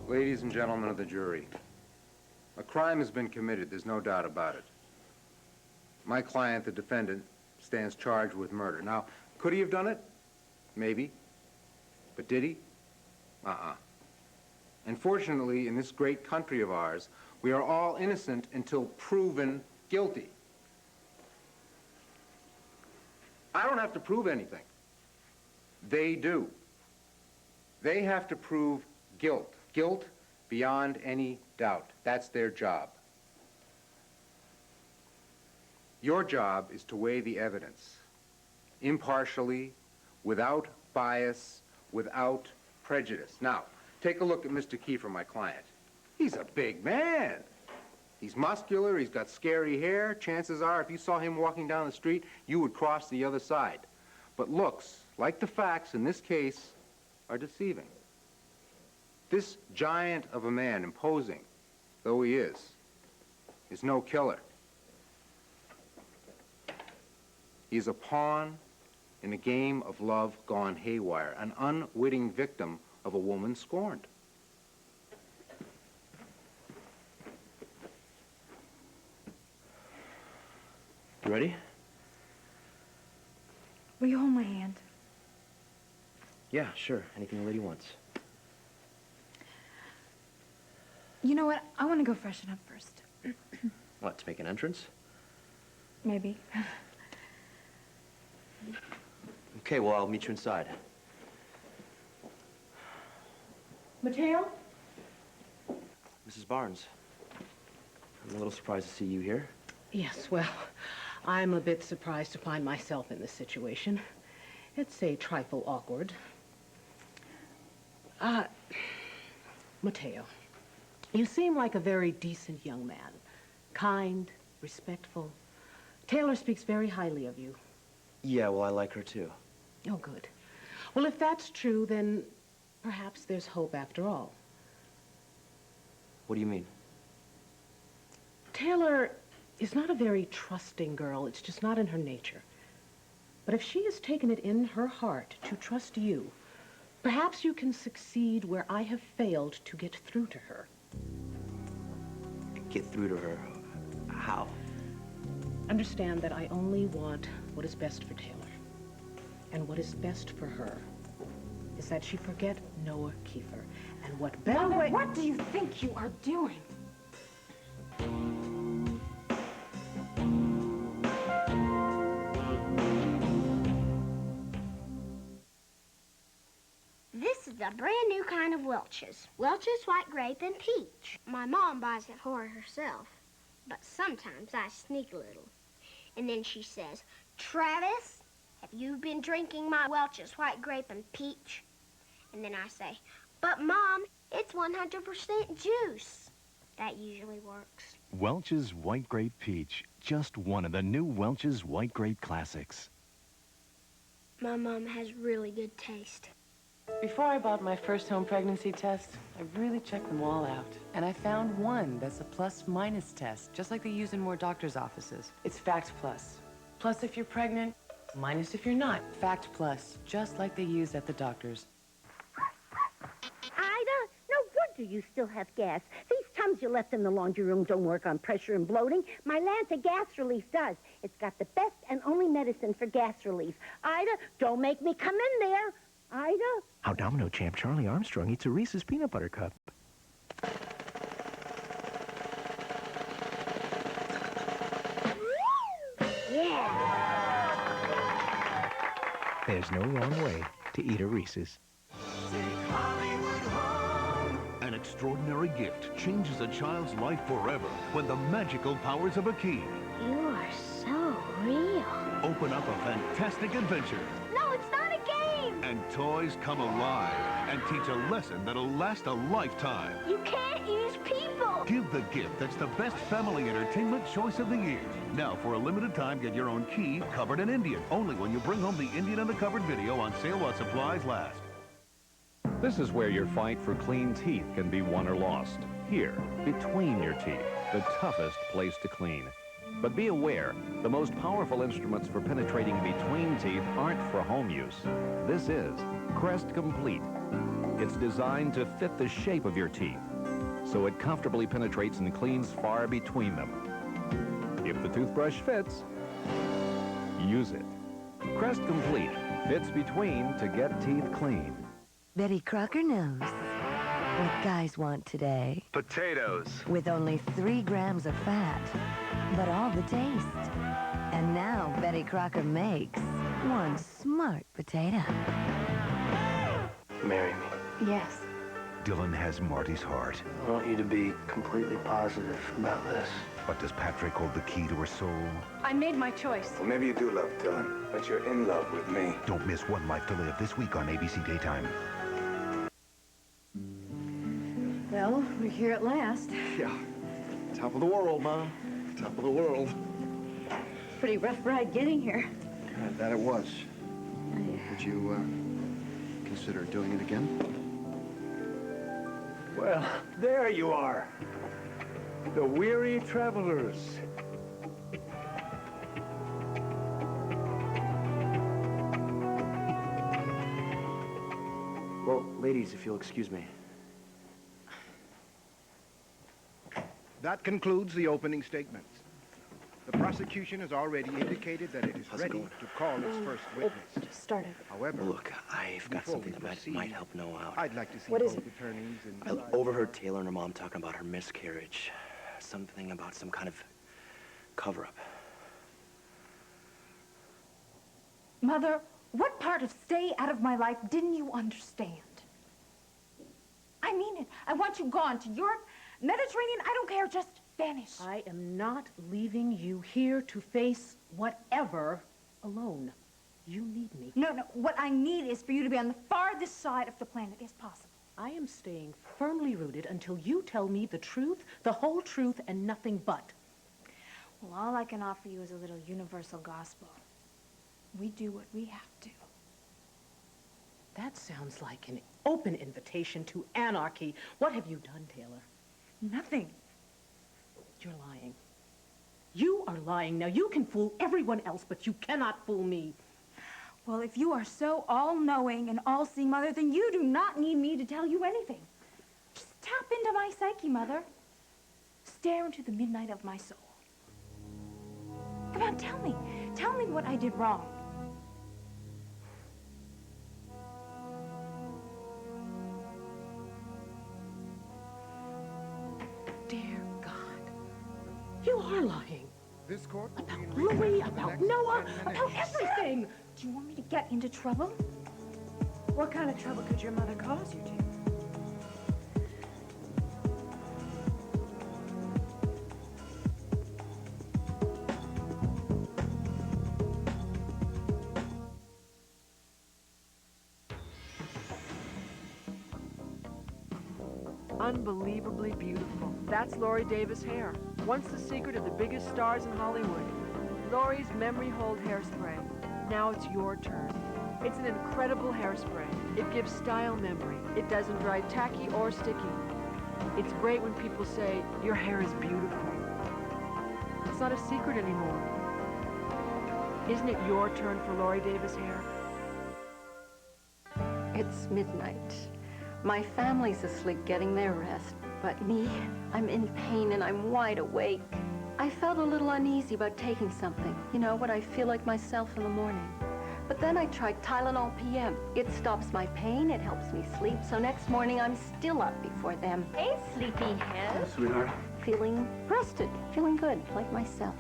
S4: Ladies and gentlemen of the jury, a crime has been committed, there's no doubt about it. My client, the defendant, stands charged with murder. Now, could he have done it? Maybe. But did he? Unfortunately, in this great country of ours, we are all innocent until proven guilty. I don't have to prove anything. They do. They have to prove guilt. Guilt beyond any doubt. That's their job. Your job is to weigh the evidence impartially, without bias, without prejudice. Now, take a look at Mr. Kiefer, my client. He's a big man. He's muscular, he's got scary hair. Chances are, if you saw him walking down the street, you would cross the other side. But looks, like the facts in this case, are deceiving. This giant of a man, imposing though he is no killer. He's a pawn in a game of love gone haywire, an unwitting victim of a woman scorned.
S7: You ready?
S19: Will you hold my hand?
S7: Yeah, sure. Anything the lady wants.
S19: You know what? I want to go freshen up first.
S7: What, to make an entrance?
S19: Maybe.
S7: Okay, well, I'll meet you inside.
S19: Mateo?
S7: Mrs. Barnes, I'm a little surprised to see you here.
S18: Yes, well, I'm a bit surprised to find myself in this situation. It's a trifle awkward. Mateo, you seem like a very decent young man. Kind, respectful. Taylor speaks very highly of you.
S7: Yeah, well, I like her too.
S18: Oh, good. Well, if that's true, then perhaps there's hope after all.
S7: What do you mean?
S18: Taylor is not a very trusting girl. It's just not in her nature. But if she has taken it in her heart to trust you, perhaps you can succeed where I have failed to get through to her.
S7: Get through to her? How?
S18: Understand that I only want what is best for Taylor. And what is best for her is that she forget Noah Kiefer. And what better way...
S19: What do you think you are doing?
S8: This is a brand new kind of Welch's. Welch's white grape and peach. My mom buys it for herself, but sometimes I sneak a little. And then she says, Travis, have you been drinking my Welch's white grape and peach? And then I say, but Mom, it's 100% juice. That usually works.
S20: Welch's White Grape Peach. just one of the new Welch's White Grape Classics.
S8: My mom has really good taste.
S18: Before I bought my first home pregnancy test, I really checked them all out. And I found one that's a plus-minus test, just like they use in more doctors' offices. It's Fact Plus. Plus if you're pregnant, minus if you're not. Fact Plus, just like they use at the doctors.
S2: Ida, no wonder you still have gas. These Tums you left in the laundry room don't work on pressure and bloating. My Lanta Gas Relief does. It's got the best and only medicine for gas relief. Ida, don't make me come in there. Ida?
S7: How domino champ Charlie Armstrong eats a Reese's peanut butter cup.
S2: Yeah.
S7: There's no wrong way to eat a Reese's.
S20: An extraordinary gift changes a child's life forever when the magical powers of a key
S2: You are so real.
S20: open up a fantastic adventure.
S2: No, it's not a game.
S20: And toys come alive and teach a lesson that'll last a lifetime.
S2: You can't use people.
S20: Give the gift that's the best family entertainment choice of the year. Now, for a limited time, get your own key covered in Indian. Only when you bring home the Indian and the covered video on sale while supplies last.
S5: This is where your fight for clean teeth can be won or lost. Here, between your teeth, the toughest place to clean. But be aware, the most powerful instruments for penetrating between teeth aren't for home use. This is Crest Complete. It's designed to fit the shape of your teeth, so it comfortably penetrates and cleans far between them. If the toothbrush fits, use it. Crest Complete fits between to get teeth clean.
S13: Betty Crocker knows what guys want today.
S14: Potatoes.
S13: With only 3 grams of fat, but all the taste. And now Betty Crocker makes one smart potato.
S7: Marry me.
S19: Yes.
S22: Dylan has Marty's heart.
S7: I want you to be completely positive about this.
S22: But does Patrick hold the key to her soul?
S17: I made my choice.
S6: Well, maybe you do love Dylan, but you're in love with me.
S22: Don't miss One Life to Live this week on ABC Daytime.
S19: Well, we're here at last.
S7: Yeah. Top of the world, Mom. Top of the world.
S19: Pretty rough ride getting here.
S7: That it was. Would you, consider doing it again?
S14: Well, there you are. The weary travelers.
S7: Well, ladies, if you'll excuse me.
S4: That concludes the opening statements. The prosecution has already indicated that it is ready to call its first witness.
S19: Started.
S4: However,
S7: Look, I've got
S4: before
S7: something
S4: we
S7: that
S4: proceed,
S7: might help Noah out.
S4: I'd like to see
S19: What
S4: both
S19: is it?
S4: attorneys
S7: I
S4: and...
S7: overheard Taylor and her mom talking about her miscarriage. Something about some kind of cover-up.
S19: Mother, what part of stay out of my life didn't you understand? I mean it. I want you gone to Europe, Mediterranean, I don't care, just vanish.
S18: I am not leaving you here to face whatever alone. You need me.
S19: No, what I need is for you to be on the farthest side of the planet as possible.
S18: I am staying firmly rooted until you tell me the truth, the whole truth, and nothing but.
S19: Well, all I can offer you is a little universal gospel. We do what we have to.
S18: That sounds like an open invitation to anarchy. What have you done, Taylor?
S19: Nothing.
S18: You're lying. You are lying. Now, you can fool everyone else, but you cannot fool me.
S19: Well, if you are so all-knowing and all-seeing, Mother, then you do not need me to tell you anything. Just tap into my psyche, Mother. Stare into the midnight of my soul. Come on, tell me. Tell me what I did wrong.
S18: Dear God, you are lying.
S4: This court
S18: about Louis, about Noah, about everything.
S19: Do you want me to get into trouble?
S9: What kind of trouble could your mother cause you to?
S17: Unbelievably beautiful. That's Lori Davis' hair.
S10: Once the secret of the biggest stars in Hollywood, Laurie's Memory Hold Hairspray. Now it's your turn. It's an incredible hairspray. It gives style memory. It doesn't dry tacky or sticky. It's great when people say, your hair is beautiful. It's not a secret anymore. Isn't it your turn for Laurie Davis hair?
S11: It's midnight. My family's asleep getting their rest, but me, I'm in pain and I'm wide awake. I felt a little uneasy about taking something. You know, when I feel like myself in the morning. But then I tried Tylenol PM. It stops my pain, it helps me sleep, so next morning I'm still up before them. Hey, sleepyhead.
S20: Sweetheart.
S11: Feeling rested, feeling good, like myself.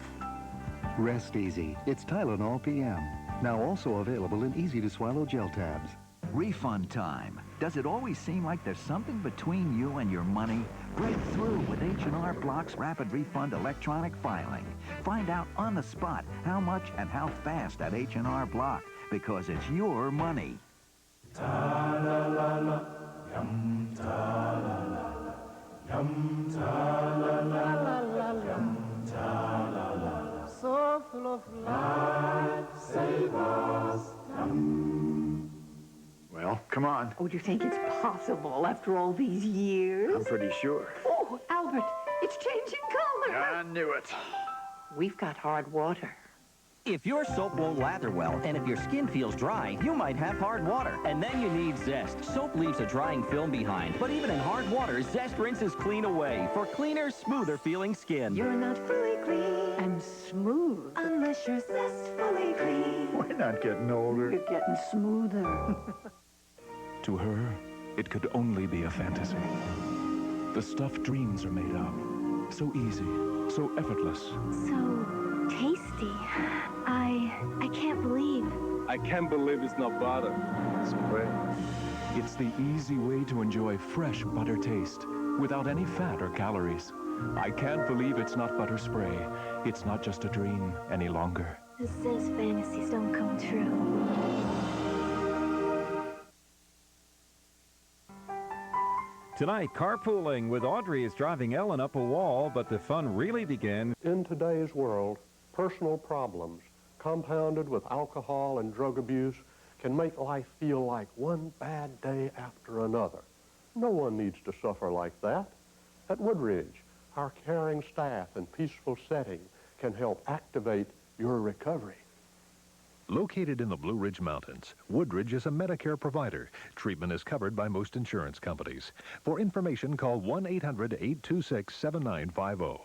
S22: Rest easy. It's Tylenol PM. Now also available in easy-to-swallow gel tabs.
S12: Refund time. Does it always seem like there's something between you and your money? Break through with H&R Block's Rapid Refund electronic filing. Find out on the spot how much and how fast at H&R Block, because it's your money.
S16: Ta-la-la-la, yum, ta-la-la-la, yum, ta-la-la-la, yum, ta-la-la-la, so full of life, save us, yum.
S14: Well, come on.
S15: Oh, do you think it's possible after all these years?
S14: I'm pretty sure.
S15: Oh, Albert, it's changing color.
S14: I knew it.
S15: We've got hard water.
S21: If your soap won't lather well, and if your skin feels dry, you might have hard water. And then you need Zest. Soap leaves a drying film behind. But even in hard water, Zest rinses clean away for cleaner, smoother feeling skin.
S19: You're not fully clean
S15: and smooth
S19: unless you're zestfully clean.
S14: We're not getting older.
S15: You're getting smoother.
S23: To her, it could only be a fantasy. The stuff dreams are made of. So easy, so effortless.
S19: So tasty. I can't believe.
S23: I can't believe it's not butter. Spray. It's the easy way to enjoy fresh butter taste without any fat or calories. I can't believe it's not butter spray. It's not just a dream any longer.
S19: Who says fantasies don't come true?
S24: Tonight, carpooling with Audrey is driving Ellen up a wall, but the fun really begins.
S26: In today's world, personal problems, compounded with alcohol and drug abuse, can make life feel like one bad day after another. No one needs to suffer like that. At Woodridge, our caring staff and peaceful setting can help activate your recovery.
S22: Located in the Blue Ridge Mountains, Woodridge is a Medicare provider. Treatment is covered by most insurance companies. For information, call 1-800-826-7950.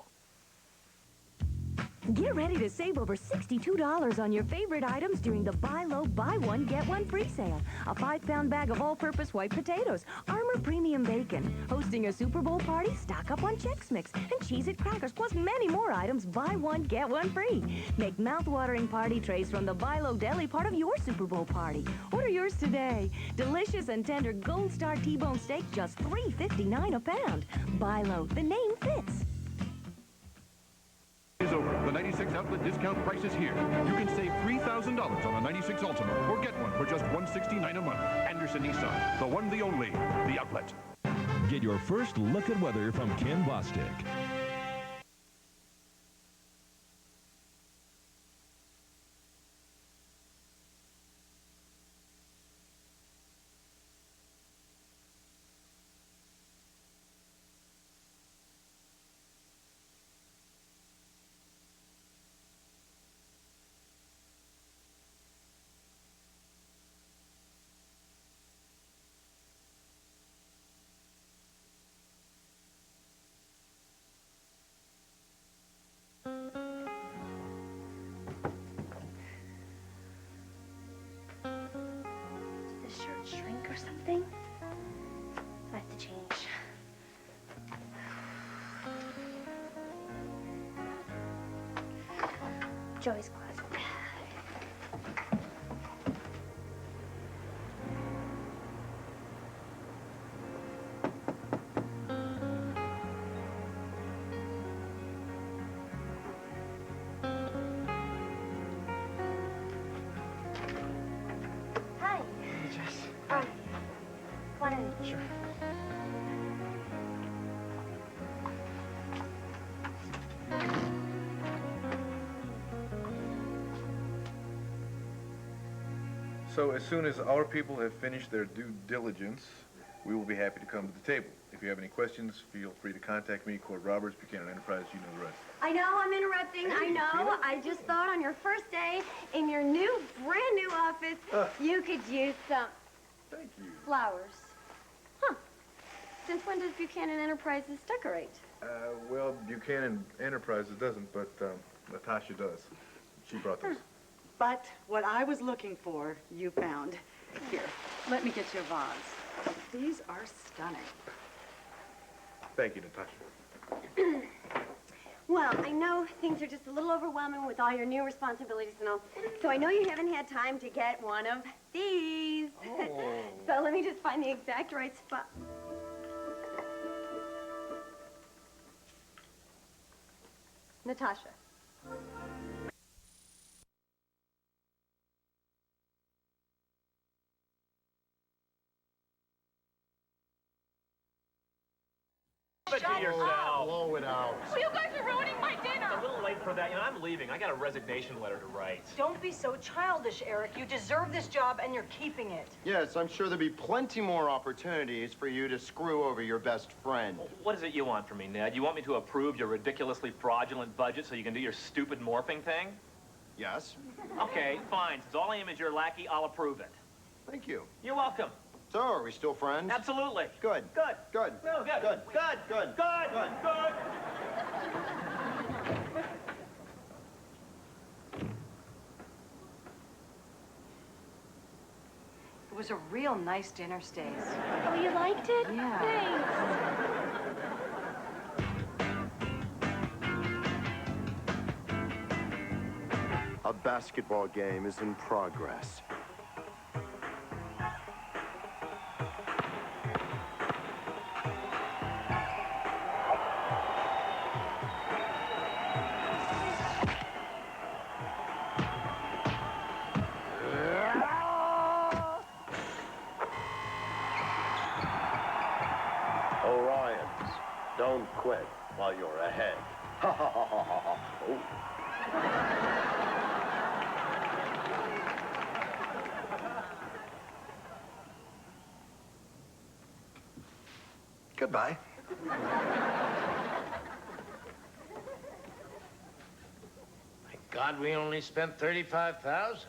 S29: Get ready to save over $62 on your favorite items during the Buy Low, Buy One, Get One free sale. A 5-pound bag of all-purpose white potatoes, Armour Premium Bacon, hosting a Super Bowl party, stock up on Chex Mix, and Cheez-It crackers, plus many more items. Buy one, get one free. Make mouth-watering party trays from the Buy Low Deli part of your Super Bowl party. Order yours today. Delicious and tender Gold Star T-bone steak, just $3.59 a pound. Buy Low, the name fits.
S30: Is over. The 96 outlet discount price is here. You can save $3,000 on a 96 Ultima or get one for just $169 a month. Anderson Nissan, the one, the only, the outlet.
S31: Get your first look at weather from Ken Bostic.
S19: Did this shirt shrink or something? I have to change. Joey's closet. Hi.
S14: Hey, Jess.
S19: Come on in.
S14: Sure. So as soon as our people have finished their due diligence, we will be happy to come to the table. If you have any questions, feel free to contact me, Court Roberts, Buchanan Enterprise, you know the rest.
S1: I know I'm interrupting, I know. I just thought on your first day in your brand new office, you could use some
S14: Thank you.
S1: flowers. Huh. Since when does Buchanan Enterprises decorate?
S14: Well, Buchanan Enterprises doesn't, but Natasha does. She brought those.
S2: But what I was looking for, you found. Here, let me get you a vase. These are stunning.
S14: Thank you, Natasha.
S1: Well, I know things are just a little overwhelming with all your new responsibilities and all, so I know you haven't had time to get one of these.
S14: Oh.
S1: So let me just find the exact right spot. Natasha.
S3: Shut up.
S5: Blow it out.
S3: Well, you guys are ruining my dinner. It's a little late for that. You know, I'm leaving. I got a resignation letter to write.
S6: Don't be so childish, Eric. You deserve this job, and you're keeping it.
S5: Yes, I'm sure there'll be plenty more opportunities for you to screw over your best friend.
S3: Well, what is it you want from me, Ned? You want me to approve your ridiculously fraudulent budget so you can do your stupid morphing thing?
S5: Yes.
S3: Okay, fine. Since all I am is your lackey, I'll approve it.
S5: Thank you.
S3: You're welcome.
S5: So, are we still friends?
S3: Absolutely.
S5: Good.
S3: Good.
S5: Good.
S3: No, good.
S5: Good.
S3: Good.
S5: Good.
S3: Good.
S5: Good.
S3: Good.
S6: It was a real nice dinner, Stace.
S1: Oh, you liked it?
S6: Yeah.
S5: Thanks. A basketball game is in progress.
S16: Orions, don't quit while you're ahead. Ha ha ha ha ha ha. Oh.
S5: Goodbye.
S7: Thank God we only spent $35,000.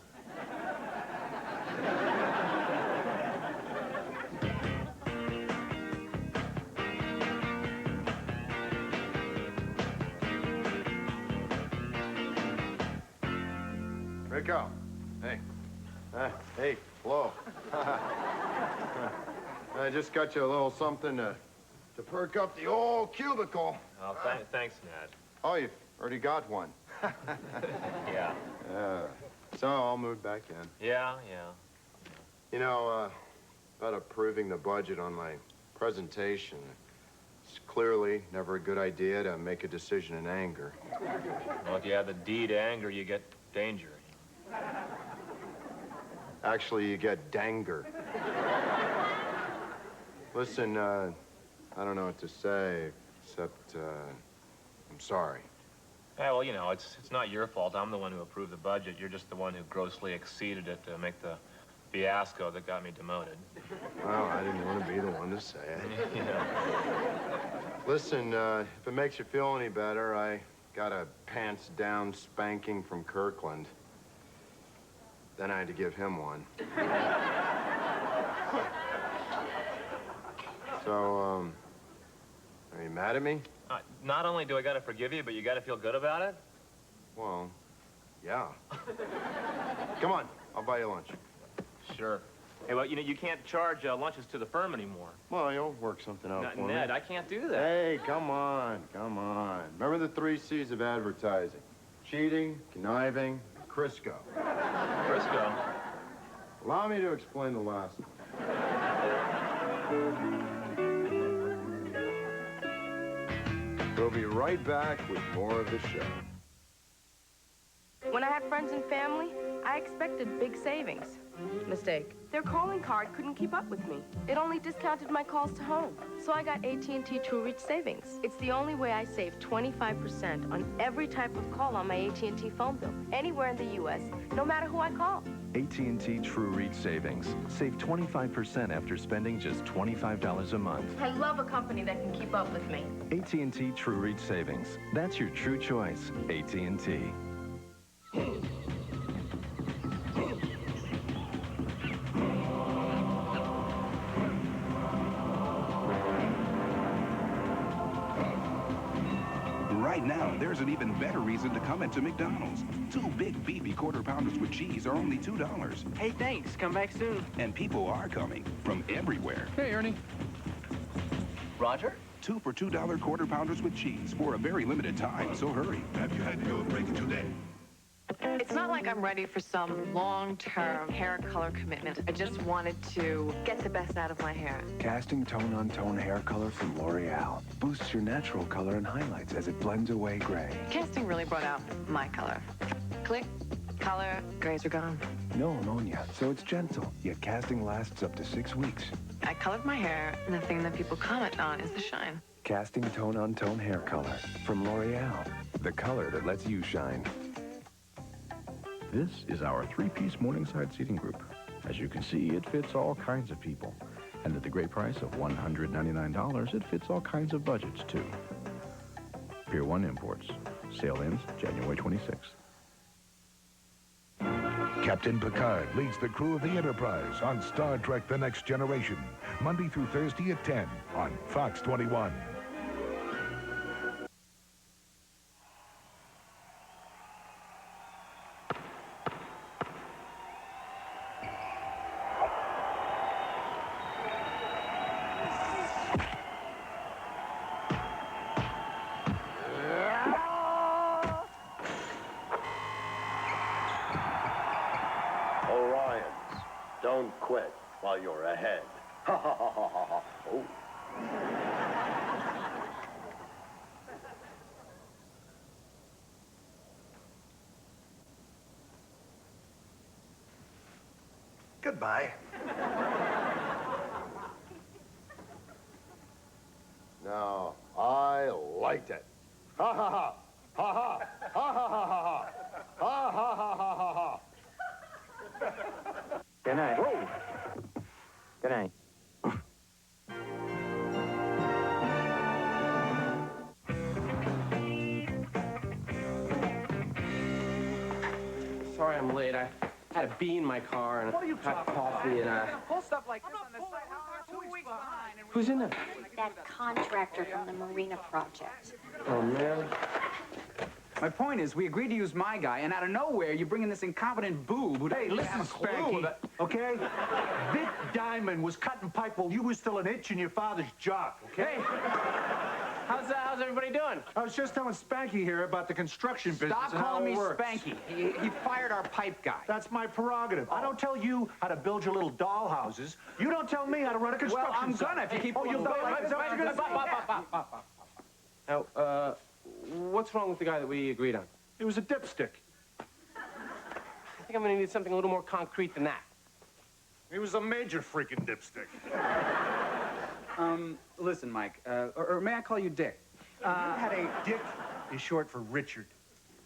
S5: Rico. Hey. Hey, Flo. I just got you a little something to perk up the old cubicle.
S3: Oh, thanks, Ned.
S5: Oh, you've already got one.
S3: Yeah.
S5: So I'll move back in.
S3: Yeah.
S5: You know, about approving the budget on my presentation. It's clearly never a good idea to make a decision in anger.
S3: Well, if you have the D to anger, you get danger.
S5: Actually, you get danger. Listen, I don't know what to say, except, I'm sorry.
S3: Yeah, well, you know, it's not your fault. I'm the one who approved the budget. You're just the one who grossly exceeded it to make the fiasco that got me demoted.
S5: Well, I didn't want to be the one to say it.
S3: Yeah.
S5: Listen, if it makes you feel any better, I got a pants-down spanking from Kirkland. Then I had to give him one. So, are you mad at me?
S3: Not only do I gotta forgive you, but you gotta feel good about it?
S5: Well, yeah. Come on, I'll buy you lunch.
S3: Sure. Hey, well, you know, you can't charge lunches to the firm anymore.
S5: Well, you'll work something out for me.
S3: Ned, I can't do that.
S5: Hey, come on, come on. Remember the 3 C's of advertising? Cheating, conniving, Crisco.
S3: Crisco?
S5: Allow me to explain the last one. We'll be right back with more of the show.
S8: When I had friends and family, I expected big savings. Mistake. Their calling card couldn't keep up with me. It only discounted my calls to home. So I got AT&T True Reach Savings. It's the only way I save 25% on every type of call on my AT&T phone bill, anywhere in the U.S., no matter who I call.
S4: AT&T True Reach Savings. Save 25% after spending just $25 a month.
S8: I love a company that can keep up with me.
S4: AT&T True Reach Savings. That's your true choice. AT&T.
S9: Right now, there's an even better reason to come into McDonald's. 2 big beefy quarter pounders with cheese are only $2.
S10: Hey, thanks. Come back soon.
S9: And people are coming from everywhere.
S10: Hey, Ernie. Roger?
S9: 2 for $2 quarter pounders with cheese for a very limited time, so hurry. Have you had your break today?
S11: It's not like I'm ready for some long-term hair color commitment. I just wanted to get the best out of my hair.
S22: Casting Tone on Tone hair color from L'Oreal boosts your natural color and highlights as it blends away gray.
S11: Casting really brought out my color. Click, color, grays are gone.
S22: No ammonia, so it's gentle, yet casting lasts up to 6 weeks.
S11: I colored my hair, and the thing that people comment on is the shine.
S22: Casting Tone on Tone hair color from L'Oreal, the color that lets you shine.
S13: This is our 3-piece Morningside seating group. As you can see, it fits all kinds of people. And at the great price of $199, it fits all kinds of budgets, too. Pier 1 Imports. Sale ends January 26th.
S17: Captain Picard leads the crew of the Enterprise on Star Trek The Next Generation, Monday through Thursday at 10 on Fox 21.
S16: Orions, don't quit while you're ahead. Ha ha ha ha ha ha. Oh.
S17: Goodbye.
S5: No, I liked it. Ha ha ha. Ha ha. Ha ha ha ha ha. Ha ha ha ha ha ha.
S10: Good night.
S5: Whoa.
S10: Good night. Sorry I'm late. I had a bee in my car and hot coffee and
S18: Pull stuff like this on the site. How are 2 weeks behind?
S10: Who's in there?
S20: That contractor from the Marina project.
S10: Oh, man.
S18: My point is, we agreed to use my guy, and out of nowhere, you bring in this incompetent boob who doesn't have a clue.
S25: Okay? Vic Diamond was cutting pipe while you were still an itch in your father's jock, okay?
S10: Hey! How's everybody doing?
S25: I was just telling Spanky here about the construction business
S18: Stop
S25: and how
S18: calling
S25: it
S18: me
S25: works.
S18: Spanky. He fired our pipe guy.
S25: That's my prerogative. I don't tell you how to build your little doll houses. You don't tell me how to run a construction
S18: Well, I'm
S25: site.
S18: gonna if you keep...
S25: Oh, you
S10: Now, what's wrong with the guy that we agreed on?
S25: It was a dipstick.
S10: I think I'm gonna need something a little more concrete than that.
S25: He was a major freaking dipstick.
S18: Listen, Mike, or may I call you Dick?
S25: Had a Dick is short for Richard.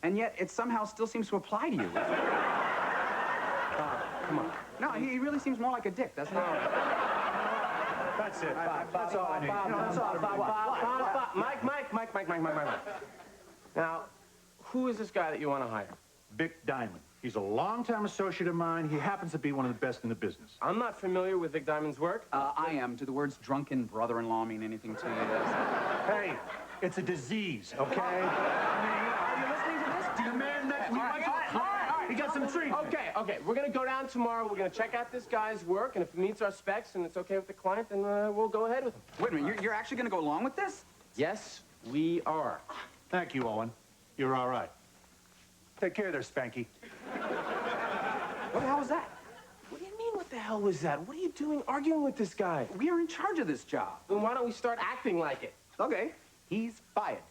S18: And yet, it somehow still seems to apply to you.
S10: Come on.
S18: No, he really seems more like a dick, doesn't he?
S25: That's it. That's all I need. That's all.
S10: Mike. Now, who is this guy that you want to hire?
S25: Vic Diamond. He's a longtime associate of mine. He happens to be one of the best in the business.
S10: I'm not familiar with Vic Diamond's work.
S18: I am. Do the words drunken brother-in-law mean anything to you?
S25: Hey, it's a disease, okay?
S18: Are you listening to this?
S25: The man next to me, he got some treatment.
S10: Okay. We're going to go down tomorrow. We're going to check out this guy's work, and if it meets our specs and it's okay with the client, then we'll go ahead with him.
S18: Wait a minute. You're actually going to go along with this?
S10: Yes, we are.
S25: Thank you, Owen. You're all right. Take care there, Spanky.
S18: What the hell was that?
S10: What do you mean, what the hell was that? What are you doing arguing with this guy?
S18: We are in charge of this job.
S10: Then why don't we start acting like it?
S18: Okay. He's fired.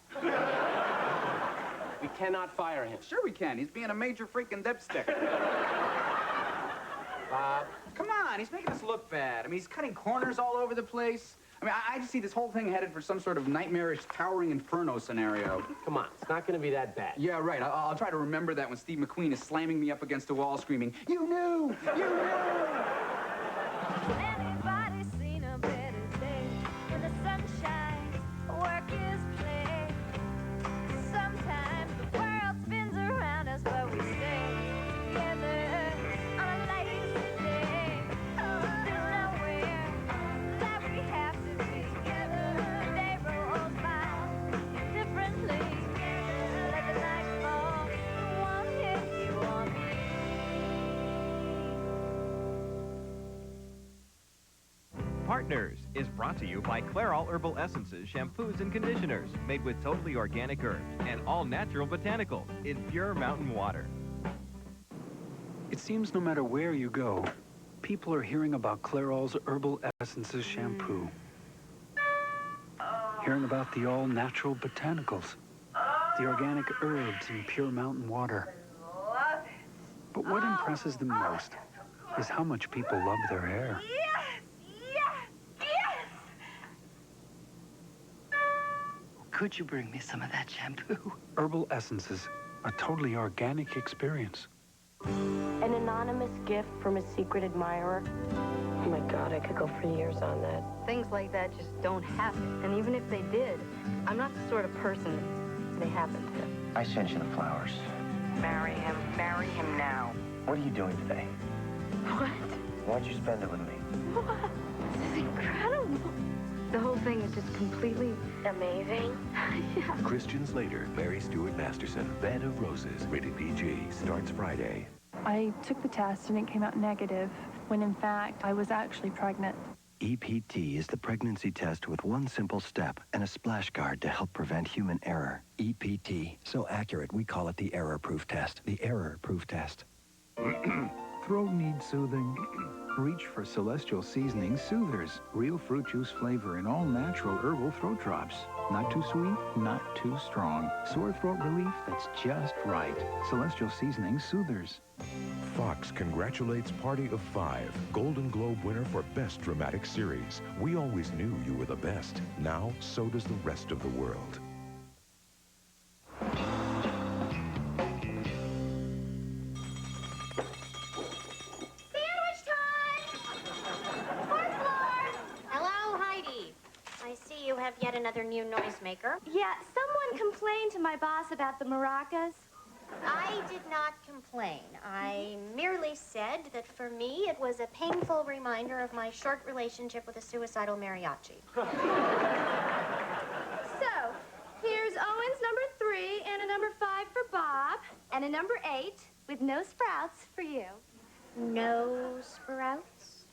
S10: We cannot fire him.
S18: Sure we can. He's being a major freaking dipstick.
S10: Bob.
S18: Come on, he's making us look bad. I mean, he's cutting corners all over the place. I mean, I just see this whole thing headed for some sort of nightmarish towering inferno scenario.
S10: Come on, it's not going to be that bad.
S18: Yeah, right. I'll try to remember that when Steve McQueen is slamming me up against a wall screaming, "You knew! You knew!"
S12: Anybody seen a better day when the sun shines, work is play. Sometimes the world spins around us, but we stay together on a lazy day. Still nowhere that we have to be together. The day rolls by differently. Let the night fall. One hit you on me.
S15: Partners is brought to you by Clairol Herbal Essences, shampoos, and conditioners made with totally organic herbs and all natural botanicals in pure mountain water.
S21: It seems no matter where you go, people are hearing about Clairol's Herbal Essences shampoo. Hearing about the all-natural botanicals, the organic herbs and pure mountain water. But what impresses them most is how much people love their hair.
S23: Could you bring me some of that shampoo?
S21: Herbal Essences, a totally organic experience.
S8: An anonymous gift from a secret admirer. Oh my God, I could go for years on that.
S6: Things like that just don't happen. And even if they did, I'm not the sort of person they happen to.
S24: I sent you the flowers.
S6: Marry him. Marry him now.
S24: What are you doing today?
S6: What?
S24: Why'd you spend it with me?
S6: What? This is incredible. The whole thing is just completely amazing. Yeah.
S4: Christians Later, Mary Stuart Masterson, Bed of Roses, rated PG, starts Friday.
S26: I took the test and it came out negative, when in fact I was actually pregnant.
S27: EPT is the pregnancy test with one simple step and a splash guard to help prevent human error. EPT, so accurate we call it the error-proof test. The error-proof test.
S13: Throat needs soothing? Reach for Celestial Seasoning Soothers. Real fruit juice flavor in all natural herbal throat drops. Not too sweet, not too strong. Sore throat relief that's just right. Celestial Seasoning Soothers.
S17: Fox congratulates Party of Five, Golden Globe winner for Best Dramatic Series. We always knew you were the best. Now, so does the rest of the world.
S20: Hello, Heidi. I see you have yet another new noisemaker.
S1: Yeah, someone complained to my boss about the maracas.
S20: I did not complain. I merely said that for me, it was a painful reminder of my short relationship with a suicidal mariachi.
S1: So, here's Owen's number 3 and a number 5 for Bob, and a number 8 with no sprouts for you.
S20: No sprouts?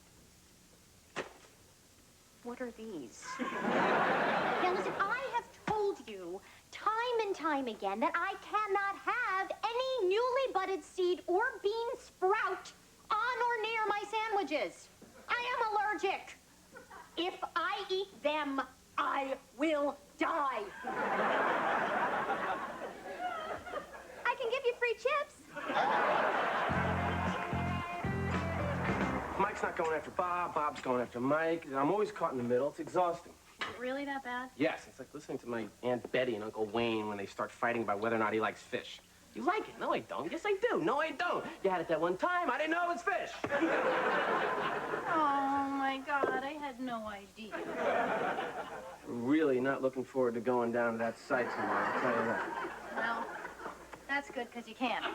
S20: What are these? Now, listen, I have told you time and time again that I cannot have any newly budded seed or bean sprout on or near my sandwiches. I am allergic. If I eat them, I will die.
S1: I can give you free chips.
S10: Mike's not going after Bob, Bob's going after Mike. I'm always caught in the middle. It's exhausting.
S1: Really that bad?
S10: Yes, it's like listening to my Aunt Betty and Uncle Wayne when they start fighting about whether or not he likes fish. You like it? No, I don't. Yes, I do. No, I don't. You had it that one time. I didn't know it was fish.
S6: Oh, my God, I had no idea.
S10: Really not looking forward to going down to that site tomorrow, I'll tell you that.
S6: Well, that's good, because you can't.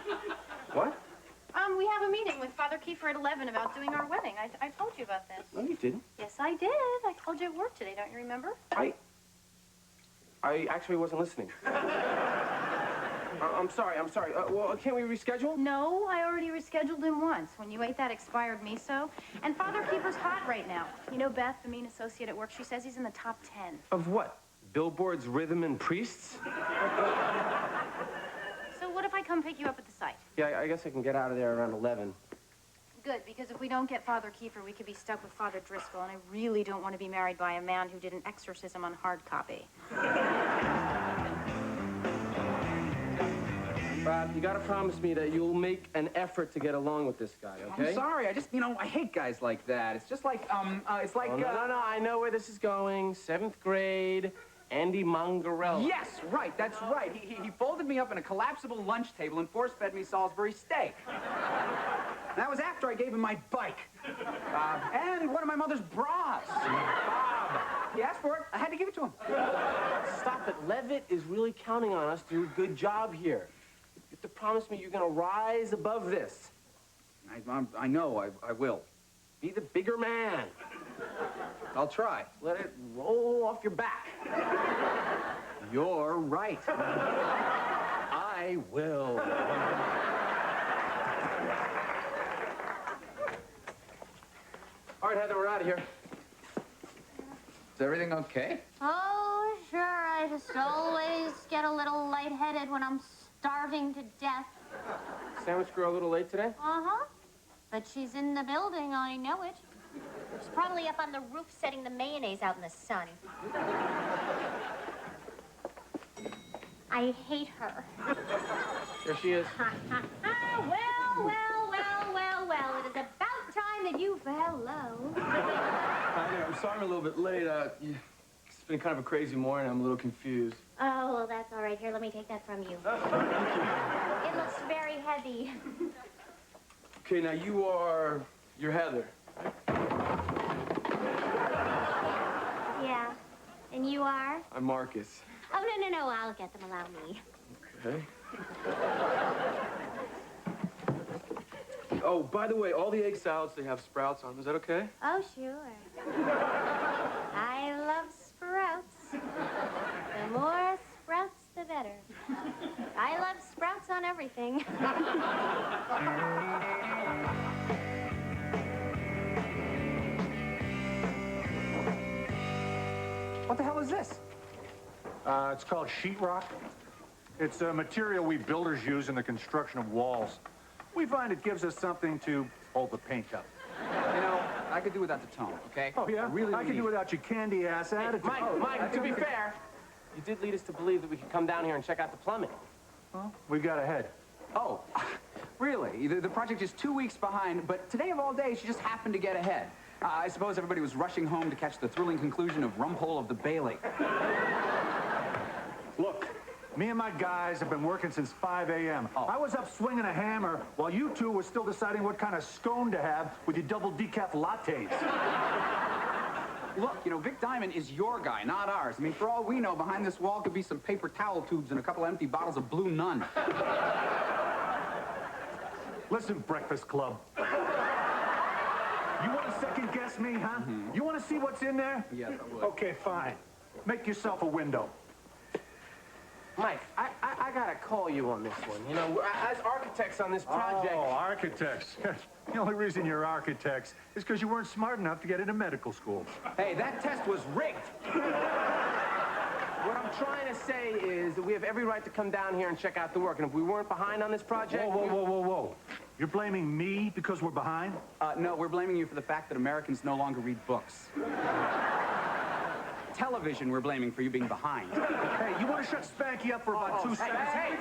S10: What?
S6: We have a meeting with Father Kiefer at 11 about doing our wedding. I told you about this.
S10: No, you didn't.
S6: Yes, I did. I told you at work today, don't you remember?
S10: I actually wasn't listening. I'm sorry. Well, can't we reschedule?
S6: No, I already rescheduled him once when you ate that expired miso. And Father Kiefer's hot right now. You know Beth, the mean associate at work, she says he's in the top 10.
S10: Of what? Billboards, Rhythm, and Priests?
S6: So what if I come pick you up at the site?
S10: Yeah, I guess I can get out of there around 11.
S6: Good, because if we don't get Father Kiefer, we could be stuck with Father Driscoll, and I really don't want to be married by a man who did an exorcism on hard copy.
S10: Bob, you gotta promise me that you'll make an effort to get along with this guy, okay?
S18: I'm sorry. I just, I hate guys like that. It's just like, it's like...
S10: Oh, no, I know where this is going. 7th grade, Andy Mongarello.
S18: Yes, right, that's right. He folded me up in a collapsible lunch table and force-fed me Salisbury steak. That was after I gave him my bike. And one of my mother's bras. Bob, he asked for it. I had to give it to him.
S10: Stop it. Levitt is really counting on us to do a good job here. You have to promise me you're gonna rise above this.
S18: I know I will.
S10: Be the bigger man.
S18: I'll try.
S10: Let it roll off your back.
S18: You're right.
S10: I will. All right, Heather, we're out of here.
S18: Is everything okay?
S20: Oh, sure. I just always get a little lightheaded when I'm starving to death.
S10: Sandwich girl a little late today?
S20: Uh-huh. But she's in the building, I know it. She's probably up on the roof setting the mayonnaise out in the sun. I hate her.
S10: There she is.
S20: Well, it is about time that you fell low.
S2: I'm sorry I'm a little bit late. It's been kind of a crazy morning. I'm a little confused.
S20: Oh, well, that's all right. Here, let me take that from you. It looks very heavy.
S2: Okay, now you're Heather.
S20: Yeah. And you are?
S2: I'm Marcus.
S20: Oh, no. I'll get them. Allow me.
S2: Okay. Oh, by the way, all the egg salads, they have sprouts on them. Is that okay?
S20: Oh, sure. I love sprouts. The more sprouts, the better. I love sprouts on everything.
S18: What the hell is this?
S25: It's called sheetrock. It's a material we builders use in the construction of walls. We find it gives us something to hold the paint up.
S18: I could do without the tone, okay?
S25: Oh, yeah? I could do without your candy-ass attitude.
S10: Mike, to be fair, you did lead us to believe that we could come down here and check out the plumbing.
S25: Well, we got ahead.
S18: Oh, really? The project is 2 weeks behind, but today of all days, she just happened to get ahead. I suppose everybody was rushing home to catch the thrilling conclusion of Rumpole of the Bailey.
S25: Look, me and my guys have been working since 5 a.m. I was up swinging a hammer while you two were still deciding what kind of scone to have with your double decaf lattes.
S18: Look, Vic Diamond is your guy, not ours. I mean, for all we know, behind this wall could be some paper towel tubes and a couple empty bottles of Blue Nun.
S25: Listen, Breakfast Club. You want to second guess me, huh? You want to see what's in there?
S18: Yes, I would.
S25: Okay, fine. Make yourself a window.
S10: Mike, I gotta call you on this one. As architects on this project...
S25: Oh, architects. The only reason you're architects is because you weren't smart enough to get into medical school.
S18: Hey, that test was rigged.
S10: What I'm trying to say is that we have every right to come down here and check out the work. And if we weren't behind on this project...
S25: Whoa. You're blaming me because we're behind?
S18: No, we're blaming you for the fact that Americans no longer read books. Television, we're blaming for you being behind.
S25: Hey, you want to shut Spanky up for about 2 seconds?
S10: Hey,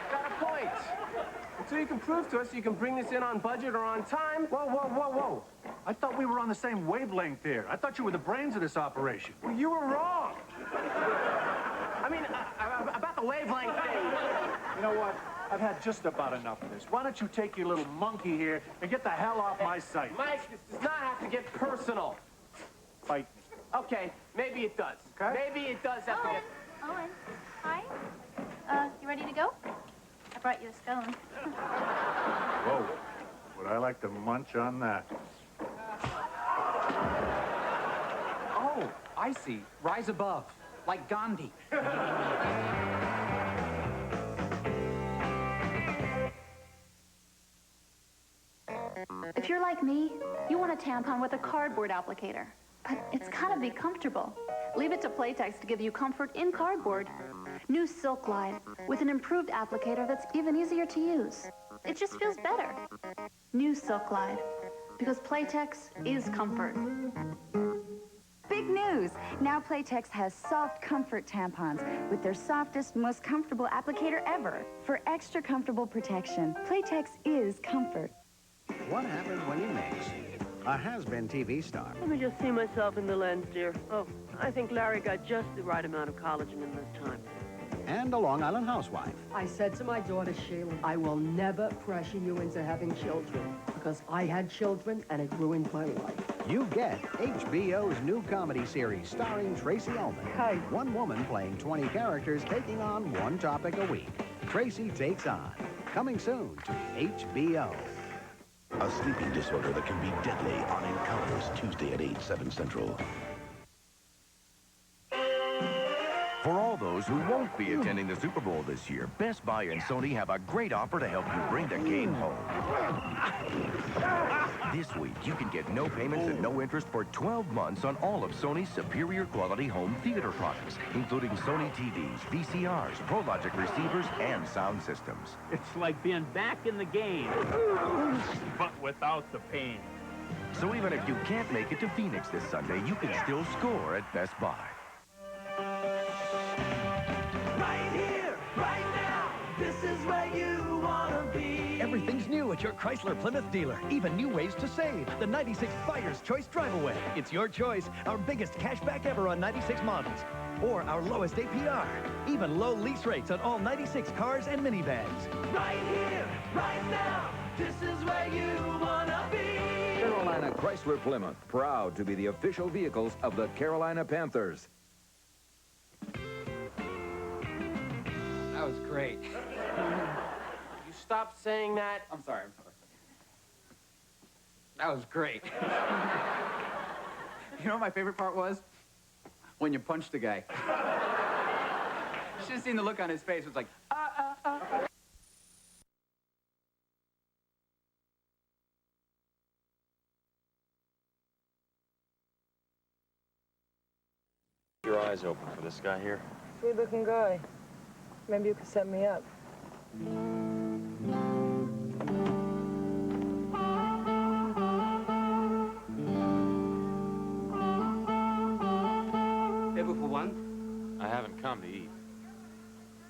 S10: got a point. Until you can prove to us you can bring this in on budget or on time.
S25: Whoa. I thought we were on the same wavelength here. I thought you were the brains of this operation.
S10: Well, you were wrong. I mean, about the wavelength thing.
S25: You know what? I've had just about enough of this. Why don't you take your little monkey here and get the hell off my sight?
S10: Mike, this does not have to get personal.
S25: Fight me.
S10: Okay, maybe it does.
S25: Okay?
S10: Maybe it does have to get...
S6: Owen, hi. You ready to go? I brought you a scone.
S25: Whoa. Would I like to munch on that?
S18: Oh, I see. Rise above, like Gandhi.
S6: If you're like me, you want a tampon with a cardboard applicator. But it's gotta be comfortable. Leave it to Playtex to give you comfort in cardboard. New Silk Glide with an improved applicator that's even easier to use. It just feels better. New Silk Glide, because Playtex is comfort. Big
S3: Big news! Now Playtex has soft comfort tampons with their softest, most comfortable applicator ever. For extra comfortable protection, Playtex is comfort.
S7: What happens when you mix a has-been TV star?
S9: Let me just see myself in the lens, dear. Oh, I think Larry got just the right amount of collagen in this time.
S7: And a Long Island housewife.
S11: I said to my daughter, Sheila, I will never pressure you into having children because I had children and it ruined my life.
S7: You get HBO's new comedy series starring Tracy Ullman.
S11: Hey.
S7: One woman playing 20 characters taking on one topic a week. Tracy Takes On. Coming soon to HBO.
S14: A sleeping disorder that can be deadly on Encounters Tuesday at 8, 7 Central.
S19: For all those who won't be attending the Super Bowl this year, Best Buy and Sony have a great offer to help you bring the game home. This week, you can get no payments and no interest for 12 months on all of Sony's superior quality home theater products, including Sony TVs, VCRs, ProLogic receivers, and sound systems.
S22: It's like being back in the game, but without the pain.
S19: So even if you can't make it to Phoenix this Sunday, you can still score at Best Buy.
S28: Right here, right now, this is where you wanna be.
S29: Everything's new at your Chrysler Plymouth dealer. Even new ways to save. The 96 Buyer's Choice Drive-Away. It's your choice. Our biggest cashback ever on 96 models. Or our lowest APR. Even low lease rates on all 96 cars and minivans.
S28: Right here, right now, this is where you wanna be.
S30: Carolina Chrysler Plymouth, proud to be the official vehicles of the Carolina Panthers.
S18: That was great.
S10: You stop saying that.
S18: I'm sorry. That was great. You know what my favorite part was? When you punched the guy. You should have seen the look on his face. It was like,
S31: Your eyes open for this guy here.
S9: Good-looking guy. Maybe you could set me up.
S32: Table for one?
S31: I haven't come to eat.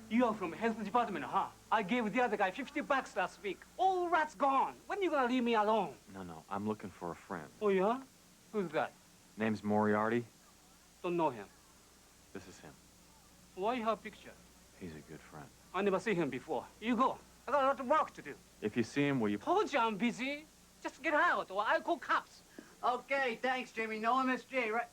S32: You are from health department, huh? I gave the other guy $50 last week. All rats gone. When you gonna leave me alone?
S31: No, I'm looking for a friend.
S32: Oh, yeah? Who's that?
S31: Name's Moriarty.
S32: Don't know him.
S31: This is him.
S32: Why you have a picture?
S31: He's a good friend.
S32: I never seen him before. You go. I got a lot of work to do.
S31: If you see him, will you...
S32: Told you I'm busy. Just get out or I'll call cops.
S11: Okay, thanks, Jimmy. No MSG, right?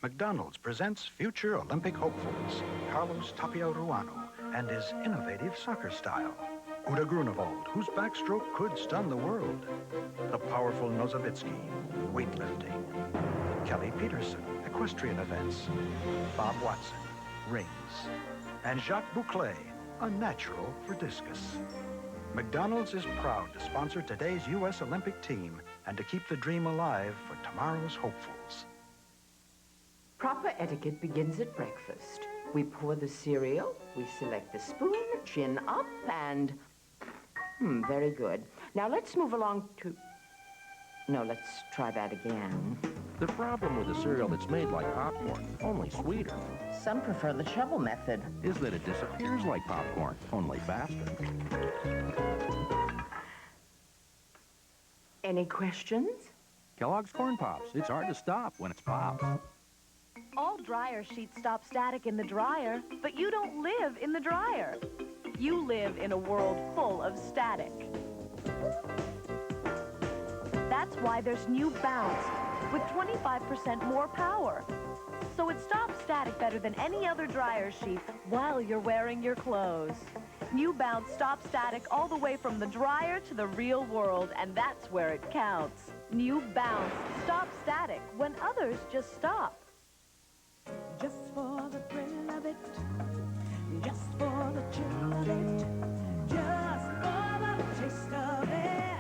S13: McDonald's presents future Olympic hopefuls, Carlos Tapia Ruano and his innovative soccer style. Uda Grunewald, whose backstroke could stun the world. The powerful Nozowitzki, weightlifting. Kelly Peterson, equestrian events. Bob Watson, rings. And Jacques Bouclé, a natural for discus. McDonald's is proud to sponsor today's U.S. Olympic team and to keep the dream alive for tomorrow's hopefuls.
S33: Proper etiquette begins at breakfast. We pour the cereal, we select the spoon, chin up, and... very good. Now let's move along to... No, let's try that again.
S10: The problem with a cereal that's made like popcorn, only sweeter,
S33: Some prefer the shovel method.
S10: is that it disappears like popcorn, only faster.
S33: Any questions?
S10: Kellogg's Corn Pops. It's hard to stop when it's pops.
S34: All dryer sheets stop static in the dryer, but you don't live in the dryer. You live in a world full of static. That's why there's new Bounce with 25% more power. So it stops static better than any other dryer sheet while you're wearing your clothes. New Bounce stops static all the way from the dryer to the real world, and that's where it counts. New Bounce stops static when others just stop.
S28: Just for the thrill of it, just for the chill of it, just for the taste of it,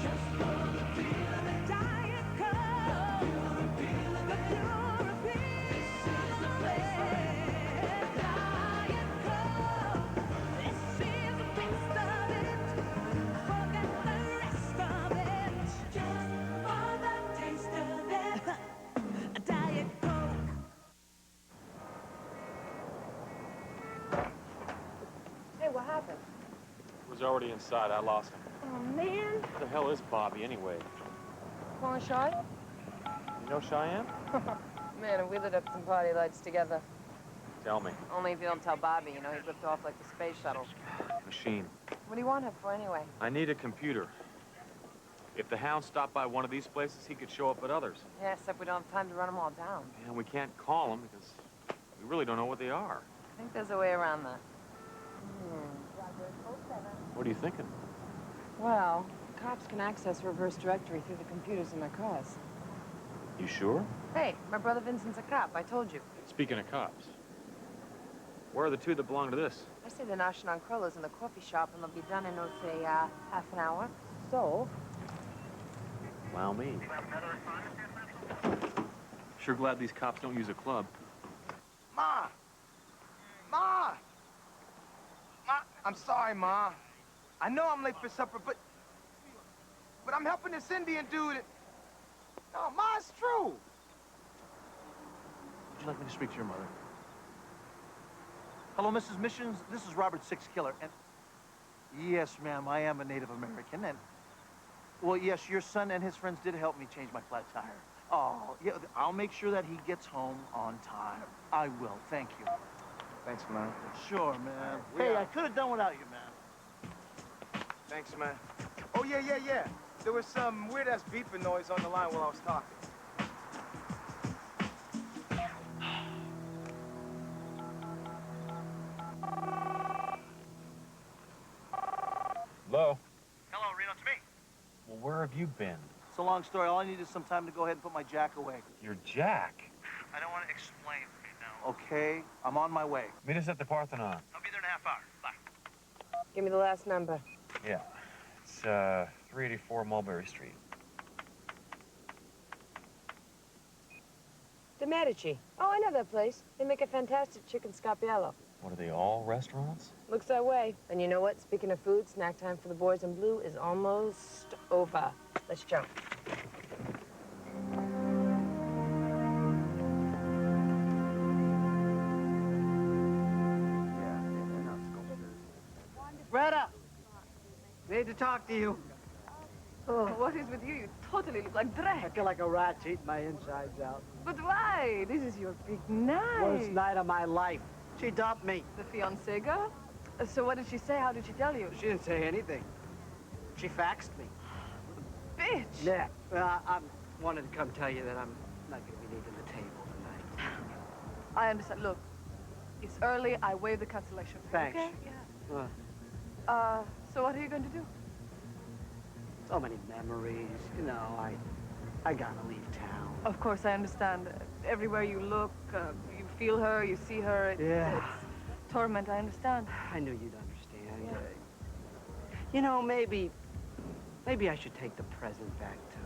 S28: just for the feel of it. Diet Coke, the pure appeal of it, this is the place for it. Diet Coke, this is the best of it, forget the rest of it, just for the taste of it. Diet Coke.
S6: Hey, what happened?
S31: Was already inside. I lost him.
S6: Oh, man.
S31: What the hell is Bobby anyway?
S6: Calling Shy?
S31: You know Cheyenne?
S1: Man, and we lit up some party lights together.
S31: Tell me.
S1: Only if you don't tell Bobby, you know, he ripped off like the space shuttle.
S31: Machine.
S1: What do you want him for anyway?
S31: I need a computer. If the Hound stopped by one of these places, he could show up at others.
S1: Yeah, except we don't have time to run them all down.
S31: And we can't call them because we really don't know what they are.
S1: I think there's a way around that.
S31: What are you thinking?
S1: Well, cops can access reverse directory through the computers in their cars.
S31: You sure?
S1: Hey, my brother Vincent's a cop, I told you.
S31: Speaking of cops, where are the two that belong to this?
S1: I say they're noshing on crawlers in the coffee shop, and they'll be done in, let's say, half an hour. So,
S31: Allow me. Sure glad these cops don't use a club.
S2: Ma! Ma! Ma, I'm sorry, Ma. I know I'm late for supper, but I'm helping this Indian dude. No, Ma, it's true.
S4: Would you like me to speak to your mother? Hello, Mrs. Missions. This is Robert Six Killer, and yes, ma'am, I am a Native American, and well, yes, your son and his friends did help me change my flat tire. Oh, yeah, I'll make sure that he gets home on time. I will. Thank you.
S2: Thanks, man.
S4: Sure, man. Hey, I could have done without you, man.
S2: Thanks, man. Oh, yeah. There was some weird-ass beeping noise on the line while I was talking.
S31: Hello?
S4: Hello, Reno, it's me.
S31: Well, where have you been?
S4: It's a long story. All I need is some time to go ahead and put my jack away.
S31: Your jack?
S4: I don't want to explain right now. Okay, I'm on my way.
S31: Meet us at the Parthenon.
S4: I'll be there in a half hour. Bye.
S1: give me the last number.
S31: Yeah. It's 384 Mulberry Street.
S1: De Medici. Oh, I know that place. They make a fantastic chicken scapiello.
S31: What are they, all restaurants?
S1: Looks that way. And you know what? Speaking of food, snack time for the boys in blue is almost over. Let's jump.
S5: Greta! Need to talk to you.
S6: Oh, what is with you? You totally look like Drek.
S5: I feel like a rat's eating my insides out.
S6: But why? This is your big night.
S5: Worst night of my life. She dumped me.
S6: The fiancée girl? So what did she say? How did she tell you?
S5: She didn't say anything. She faxed me.
S6: Bitch!
S5: Yeah. I wanted to come tell you that I'm not going to be needing the table tonight.
S6: I understand. Look, it's early. I waive the cancellation fee.
S5: Thanks.
S6: Okay? Yeah. So what are you going to do?
S5: So many memories. You know, I gotta leave town.
S6: Of course, I understand. Everywhere you look, you feel her, you see her. It's torment, I understand.
S5: I knew you'd understand. Yeah. You know, maybe I should take the present back, too.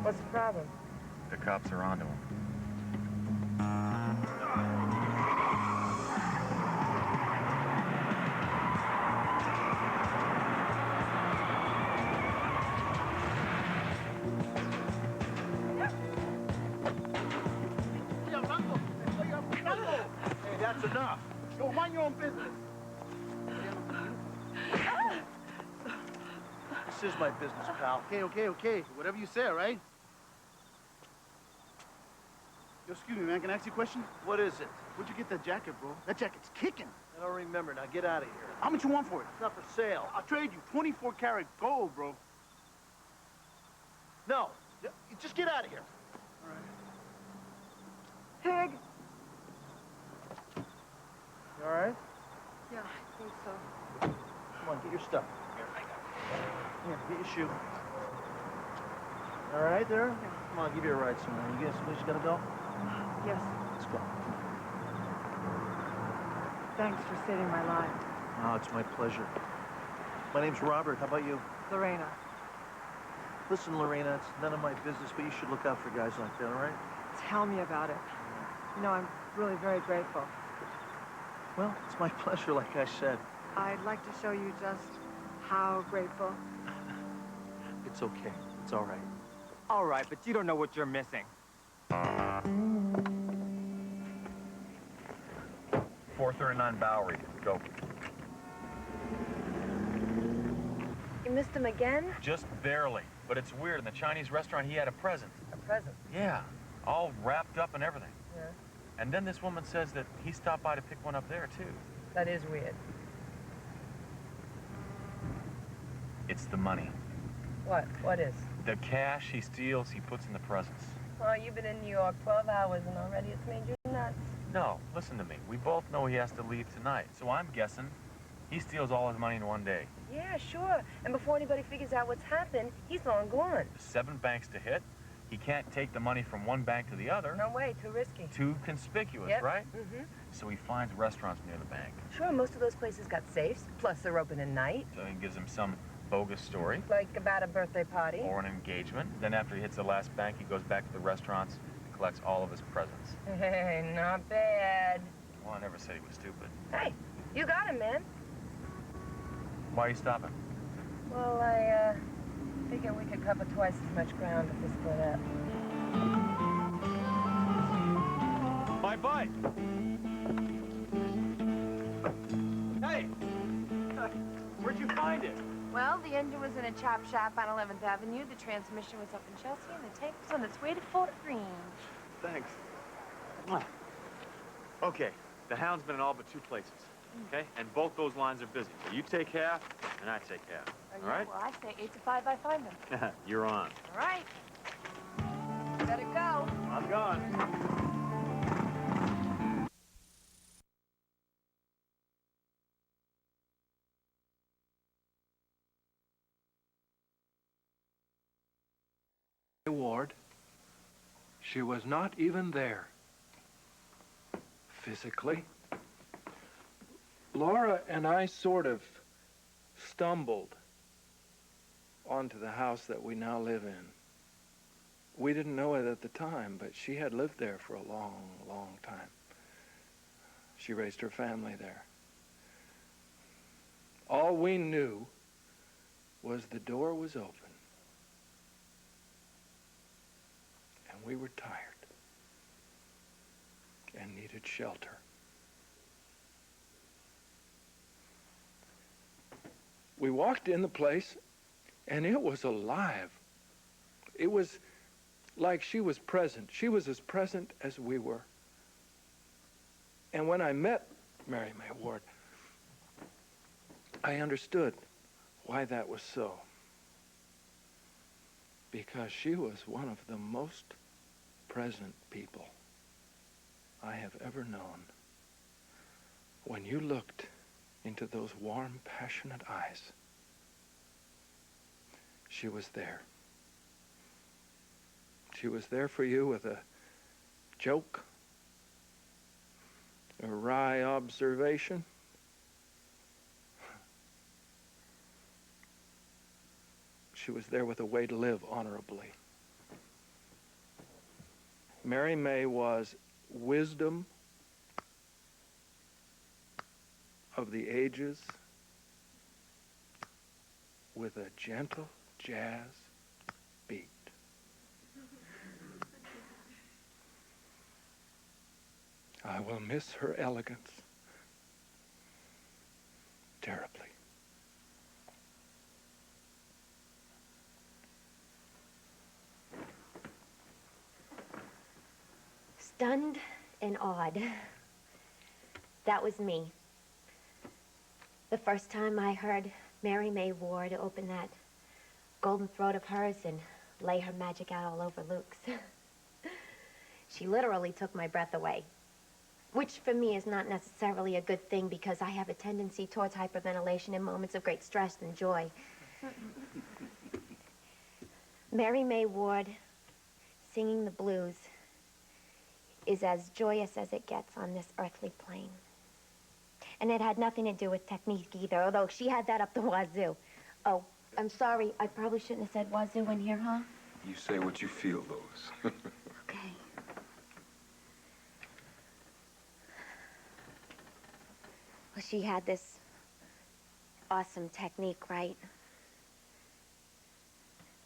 S1: What's the problem?
S31: The cops are onto him.
S4: Hey, that's enough. Go mind your own business. This is my business, pal. Okay. Whatever you say, all right?
S3: Yo, excuse me, man. Can I ask you a question?
S4: What is it?
S3: Where'd you get that jacket, bro? That jacket's kicking.
S4: I don't remember. Now get out of here.
S3: How much you want for it?
S4: It's not for sale.
S3: I'll trade you 24 karat gold, bro.
S4: No. Just get out of here.
S1: Pig.
S4: You all right?
S1: Yeah, I think so.
S4: Come on, get your stuff. Here, I got it. Here, get your shoe. All right there? Yeah. Come on, I'll give you a ride somewhere. You guys, someplace you gotta go?
S1: Yes.
S4: Let's go.
S1: Thanks for saving my life.
S4: Oh, it's my pleasure. My name's Robert. How about you?
S1: Lorena.
S4: Listen, Lorena, it's none of my business, but you should look out for guys like that, all right?
S1: Tell me about it. You know, I'm really very grateful.
S4: Well, it's my pleasure, like I said.
S1: I'd like to show you just how grateful.
S4: It's okay. It's all right.
S7: All right, but you don't know what you're missing.
S31: 439 Bowery. Go.
S1: You missed him again?
S31: Just barely. But it's weird. In the Chinese restaurant, he had a present.
S1: A present?
S31: Yeah. All wrapped up and everything.
S1: Yeah.
S31: And then this woman says that he stopped by to pick one up there, too.
S1: That is weird.
S31: It's the money.
S1: What? What is?
S31: The cash he steals, he puts in the presents.
S1: Oh, you've been in New York 12 hours and already it's made you nuts.
S31: No, listen to me. We both know he has to leave tonight. So I'm guessing he steals all his money in one day.
S1: Yeah, sure. And before anybody figures out what's happened, he's long gone.
S31: 7 banks to hit. He can't take the money from one bank to the other.
S1: No way, too risky.
S31: Too conspicuous,
S1: Yep.
S31: right?
S1: Mm-hmm.
S31: So he finds restaurants near the bank.
S1: Sure, most of those places got safes, plus they're open at night.
S31: So he gives him some bogus story.
S1: Like about a birthday party.
S31: Or an engagement. Then after he hits the last bank, he goes back to the restaurants and collects all of his presents.
S1: Hey, not bad.
S31: Well, I never said he was stupid.
S1: Hey, you got him, man.
S31: Why are you stopping?
S1: Well, I figure we could cover twice as much ground if we split up.
S31: My bike! Hey! Where'd you find it?
S1: Well, the engine was in a chop shop on 11th Avenue, the transmission was up in Chelsea, and the tank was on its way to Fort Greene.
S31: Thanks. Okay, the Hound's been in all but 2 places, okay? And both those lines are busy. So you take half, and I take half, all right?
S1: Well, I say 8 to 5, I find them.
S31: You're on.
S1: All right. Better go.
S31: I'm gone.
S8: Ward. She was not even there. Physically. Laura and I sort of stumbled onto the house that we now live in. We didn't know it at the time, but she had lived there for a long, long time. She raised her family there. All we knew was the door was open. And we were tired and needed shelter. We walked in the place, and it was alive. It was like she was present. She was as present as we were. And when I met Mary May Ward, I understood why that was so. Because she was one of the most present people I have ever known. When you looked into those warm, passionate eyes, she was there. She was there for you with a joke, a wry observation. She was there with a way to live honorably. Mary May was wisdom of the ages with a gentle jazz beat. I will miss her elegance terribly.
S12: Stunned and awed. That was me. The first time I heard Mary May Ward open that golden throat of hers and lay her magic out all over Luke's. She literally took my breath away. Which for me is not necessarily a good thing because I have a tendency towards hyperventilation in moments of great stress and joy. Mary May Ward singing the blues is as joyous as it gets on this earthly plane. And it had nothing to do with technique either, although she had that up the wazoo. Oh, I'm sorry, I probably shouldn't have said wazoo in here, huh?
S14: You say what you feel, Lois.
S12: Okay. Well, she had this awesome technique, right?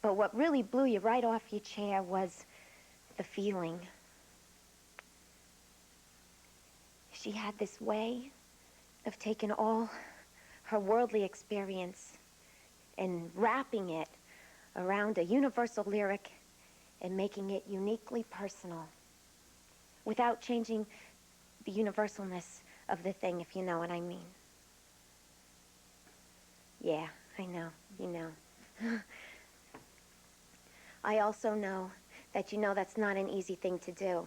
S12: But what really blew you right off your chair was the feeling. She had this way of taking all her worldly experience and wrapping it around a universal lyric and making it uniquely personal without changing the universalness of the thing, if you know what I mean. Yeah, I know, you know. I also know that you know that's not an easy thing to do.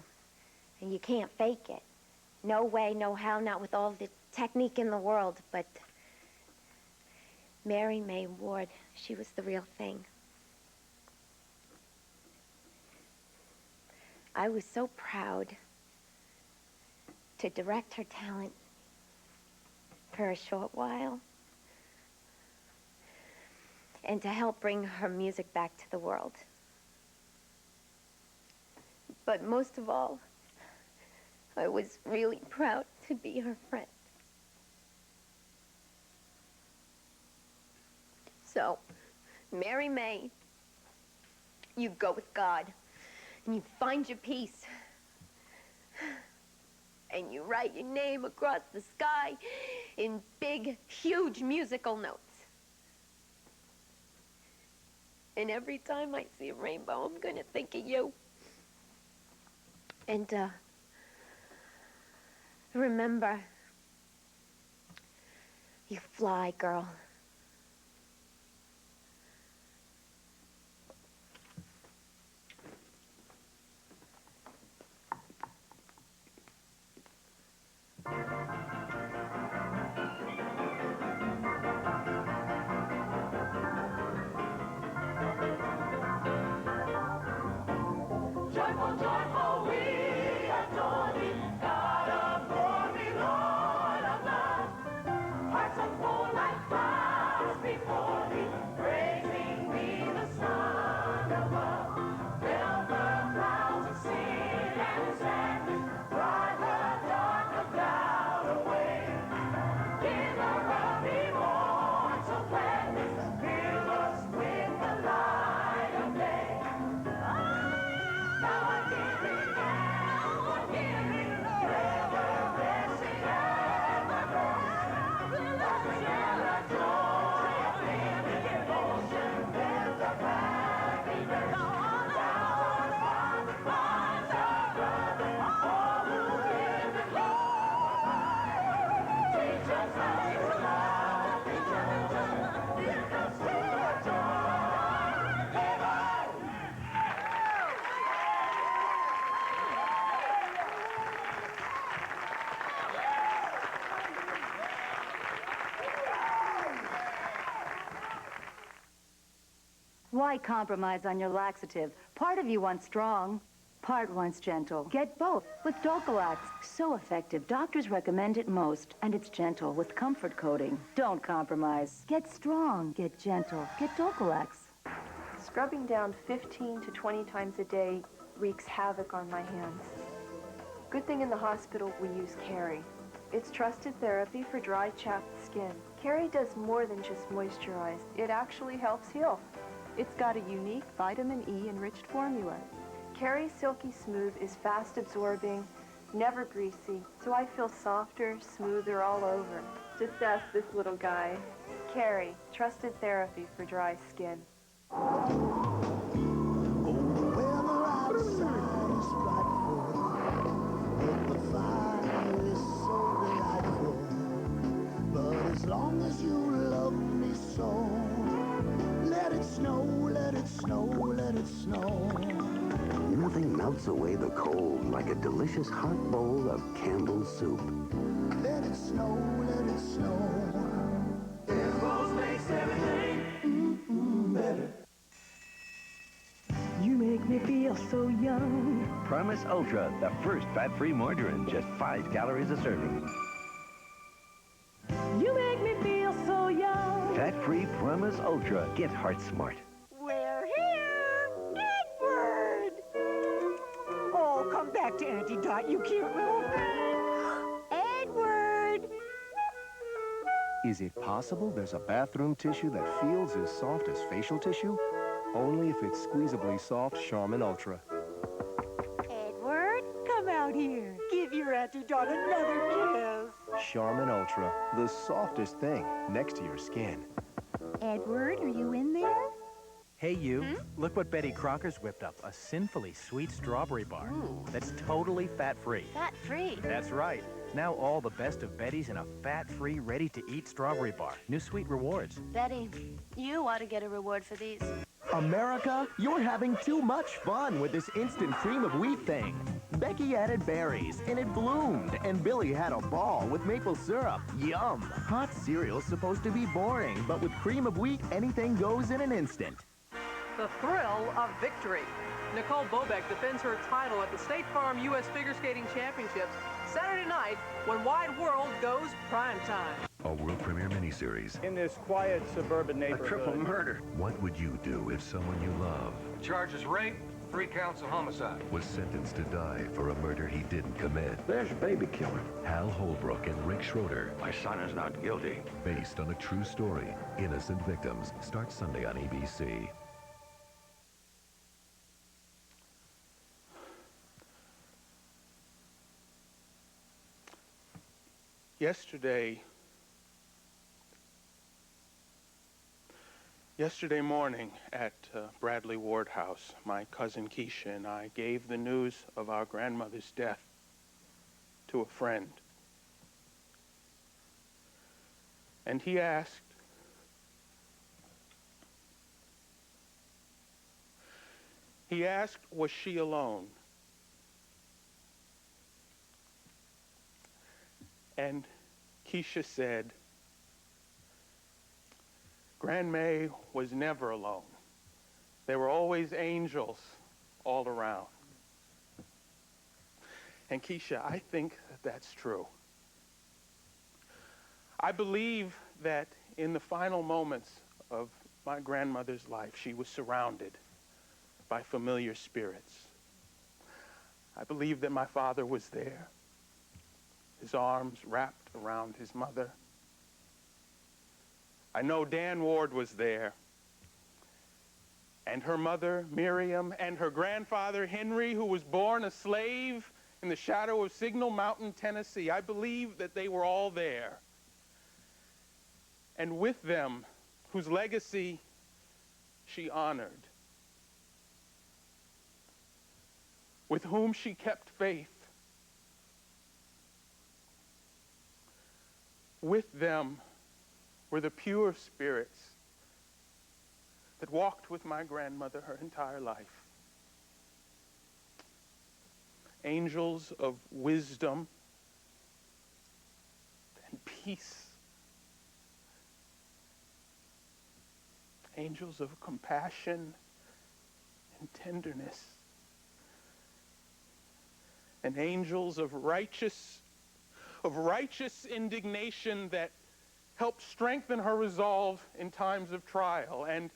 S12: And you can't fake it. No way, no how, not with all the technique in the world, but Mary May Ward, she was the real thing. I was so proud to direct her talent for a short while and to help bring her music back to the world. But most of all, I was really proud to be her friend. So, Mary May, you go with God, and you find your peace, and you write your name across the sky in big, huge musical notes. And every time I see a rainbow, I'm gonna think of you. And, remember, you fly, girl.
S28: Joyful, joyful, we adore thee, God of glory, Lord of love. Hearts are full like flowers before thee, praising thee, the Son above. Fill the clouds of sin and sadness, drive the dark of doubt away. Giver of immortal gladness, fill us with the light of day. Now I'm giving, forever blessing evermore. Like a yellow joy of living devotion, there's a happiness. Thousands of the minds of brothers, all who live in love. Teach us how to love each other, lead us to the joy. Live on!
S15: Why compromise on your laxative? Part of you wants strong, part wants gentle. Get both with Docalax. So effective, doctors recommend it most. And it's gentle with comfort coating. Don't compromise. Get strong, get gentle, get Docalax.
S16: Scrubbing down 15 to 20 times a day wreaks havoc on my hands. Good thing in the hospital we use Carrie. It's trusted therapy for dry, chapped skin. Carrie does more than just moisturize. It actually helps heal. It's got a unique vitamin E enriched formula. Carrie Silky Smooth is fast absorbing, never greasy, so I feel softer, smoother all over. Just ask this little guy. Carrie, trusted therapy for dry skin.
S9: it snow.
S17: Nothing melts away the cold like a delicious hot bowl of Campbell's soup.
S9: Let it snow, let it snow. Campbell's makes everything better.
S34: You make me feel so young.
S18: Promise Ultra, the first fat-free margarine, just 5 calories a serving.
S34: You make me feel so young.
S18: Fat-free Promise Ultra. Get heart smart.
S34: We're here, Edward. Oh, come back to Auntie Dot, you cute little thing. Edward.
S19: Is it possible there's a bathroom tissue that feels as soft as facial tissue? Only if it's squeezably soft Charmin Ultra.
S34: Edward, come out here. Give your Auntie Dot another kiss.
S19: Charmin Ultra, the softest thing next to your skin.
S34: Edward, are you in there?
S20: Hey, you. Look what Betty Crocker's whipped up. A sinfully sweet strawberry bar. That's totally fat-free.
S12: Fat-free?
S20: That's right. Now all the best of Betty's in a fat-free, ready-to-eat strawberry bar. New sweet rewards.
S12: Betty, you ought to get a reward for these.
S21: America, you're having too much fun with this instant cream of wheat thing. Becky added berries, and it bloomed, and Billy had a ball with maple syrup. Yum! Hot cereal's supposed to be boring, but with cream of wheat, anything goes in an instant.
S22: The thrill of victory. Nicole Bobeck defends her title at the State Farm U.S. Figure Skating Championships Saturday night when Wide World goes prime time.
S23: A world premiere miniseries.
S3: In this quiet suburban neighborhood.
S23: A triple murder. What would you do if someone you love
S24: Charges rape, 3 counts of homicide.
S23: was sentenced to die for a murder he didn't commit? There's a baby killer. Hal Holbrook and Rick Schroeder.
S24: My son is not guilty.
S23: Based on a true story. Innocent Victims. Starts Sunday on ABC.
S25: Yesterday morning at Bradley Ward House, my cousin Keisha and I gave the news of our grandmother's death to a friend. And he asked, was she alone? And Keisha said, Grandma was never alone. There were always angels all around. And Keisha, I think that that's true. I believe that in the final moments of my grandmother's life, she was surrounded by familiar spirits. I believe that my father was there, his arms wrapped around his mother. I know Dan Ward was there, and her mother, Miriam, and her grandfather, Henry, who was born a slave in the shadow of Signal Mountain, Tennessee. I believe that they were all there. And with them, whose legacy she honored, with whom she kept faith, with them were the pure spirits that walked with my grandmother her entire life. Angels of wisdom and peace. Angels of compassion and tenderness. And angels of righteous indignation that helped strengthen her resolve in times of trial and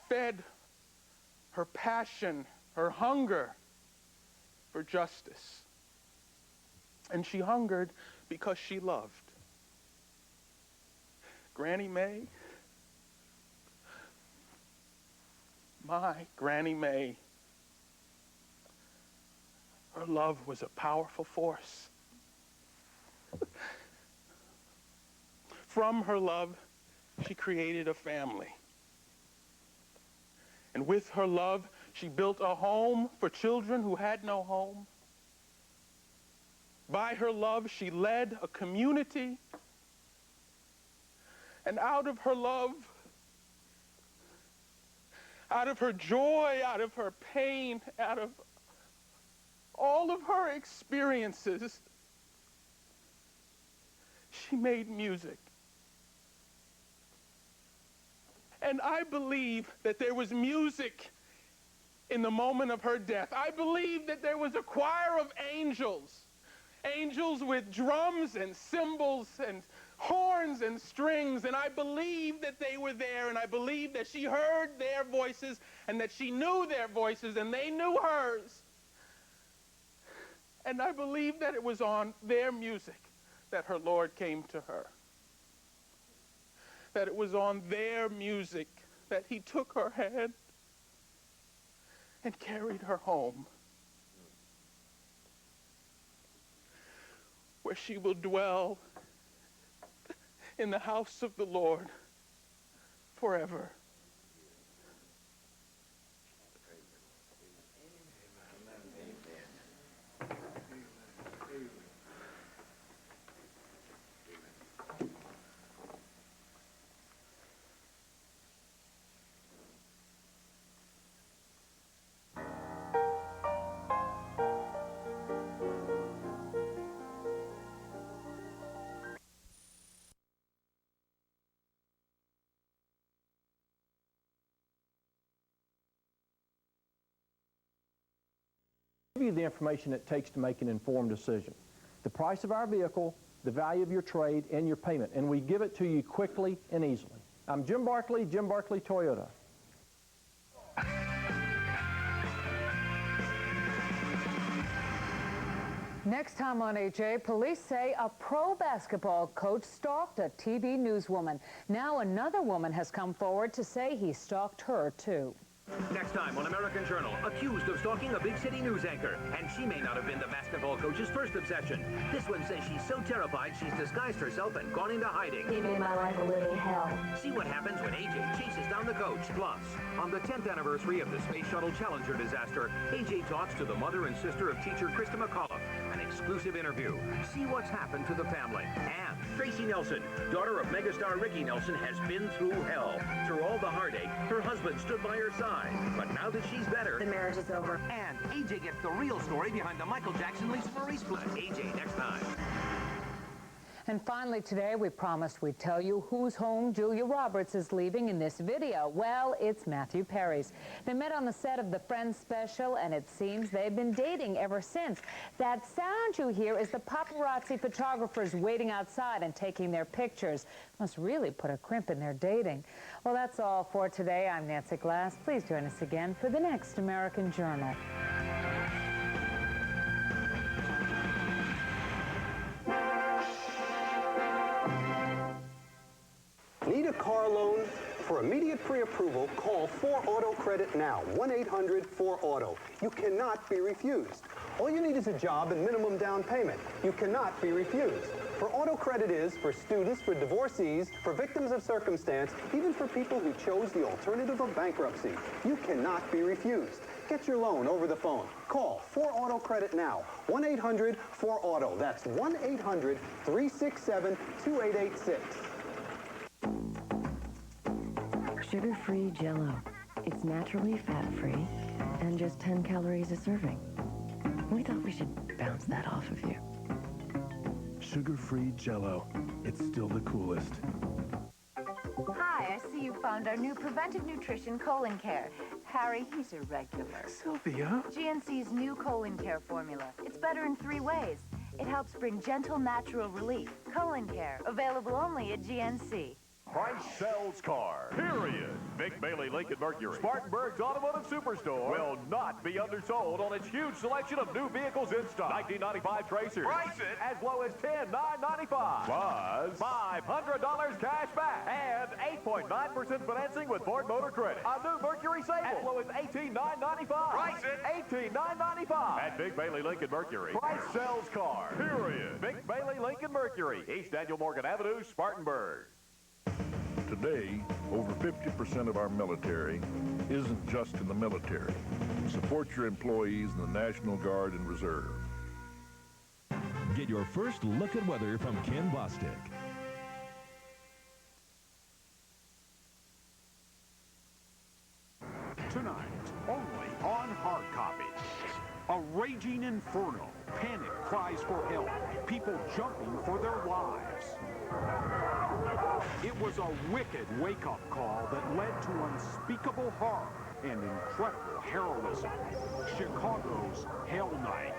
S25: fed her passion, her hunger for justice. And she hungered because she loved. Granny May, my Granny May, her love was a powerful force. From her love, she created a family. And with her love, she built a home for children who had no home. By her love, she led a community. And out of her love, out of her joy, out of her pain, out of all of her experiences, she made music. And I believe that there was music in the moment of her death. I believe that there was a choir of angels, angels with drums and cymbals and horns and strings, and I believe that they were there, and I believe that she heard their voices and that she knew their voices and they knew hers. And I believe that it was on their music that her Lord came to her. That it was on their music that he took her hand and carried her home, where she will dwell in the house of the Lord forever.
S2: Give you the information it takes to make an informed decision. The price of our vehicle, the value of your trade, and your payment. And we give it to you quickly and easily. I'm Jim Barkley Toyota.
S4: Next time on AJ, police say a pro basketball coach stalked a TV newswoman. Now another woman has come forward to say he stalked her too.
S5: Next time on American Journal, accused of stalking a big city news anchor. And she may not have been the basketball coach's first obsession. This one says she's so terrified she's disguised herself and gone into hiding.
S12: He made my life a living hell.
S5: See what happens when AJ chases down the coach. Plus, on the 10th anniversary of the Space Shuttle Challenger disaster, AJ talks to the mother and sister of teacher Krista McAuliffe. An exclusive interview. See what's happened to the family. And Tracy Nelson, daughter of megastar Ricky Nelson, has been through hell. Through all the heartache, her husband stood by her side. But now that she's better,
S12: the marriage is over.
S5: And AJ gets the real story behind the Michael Jackson-Lisa Marie split. AJ next time.
S4: And finally today, we promised we'd tell you whose home Julia Roberts is leaving in this video. Well, it's Matthew Perry's. They met on the set of the Friends special, and it seems they've been dating ever since. That sound you hear is the paparazzi photographers waiting outside and taking their pictures. Must really put a crimp in their dating. Well, that's all for today. I'm Nancy Glass. Please join us again for the next American Journal.
S6: Need a car loan? For immediate pre-approval, call 4Auto Credit now, 1-800-4AUTO. You cannot be refused. All you need is a job and minimum down payment. You cannot be refused. For Auto Credit is for students, for divorcees, for victims of circumstance, even for people who chose the alternative of bankruptcy. You cannot be refused. Get your loan over the phone. Call 4Auto Credit now, 1-800-4AUTO. That's 1-800-367-2886.
S7: Sugar-free Jell-O. It's naturally fat-free and just 10 calories a serving. We thought we should bounce that off of you.
S10: Sugar-free Jell-O. It's still the coolest.
S11: Hi, I see you found our new preventive nutrition colon care. Harry, he's a regular.
S10: Sylvia?
S11: GNC's new colon care formula. It's better in 3 ways. It helps bring gentle, natural relief. Colon care, available only at GNC.
S13: Price sells car, period. Vic Bailey Lincoln Mercury, Spartanburg's Automotive Superstore, will not be undersold on its huge selection of new vehicles in stock. 1995 Tracers. Price it as low as $10,995. Plus $500 cash back and 8.9% financing with Ford Motor Credit. A new Mercury Sable as low as $18,995. Price it $18,995. At Vic Bailey Lincoln Mercury, price sells car, period. Vic Bailey Lincoln Mercury, East Daniel Morgan Avenue, Spartanburg.
S10: Today, over 50% of our military isn't just in the military. Support your employees in the National Guard and Reserve.
S18: Get your first look at weather from Ken Bostic.
S1: Inferno. Panic cries for help. People jumping for their lives. It was a wicked wake-up call that led to unspeakable horror and incredible heroism. Chicago's Hell Night.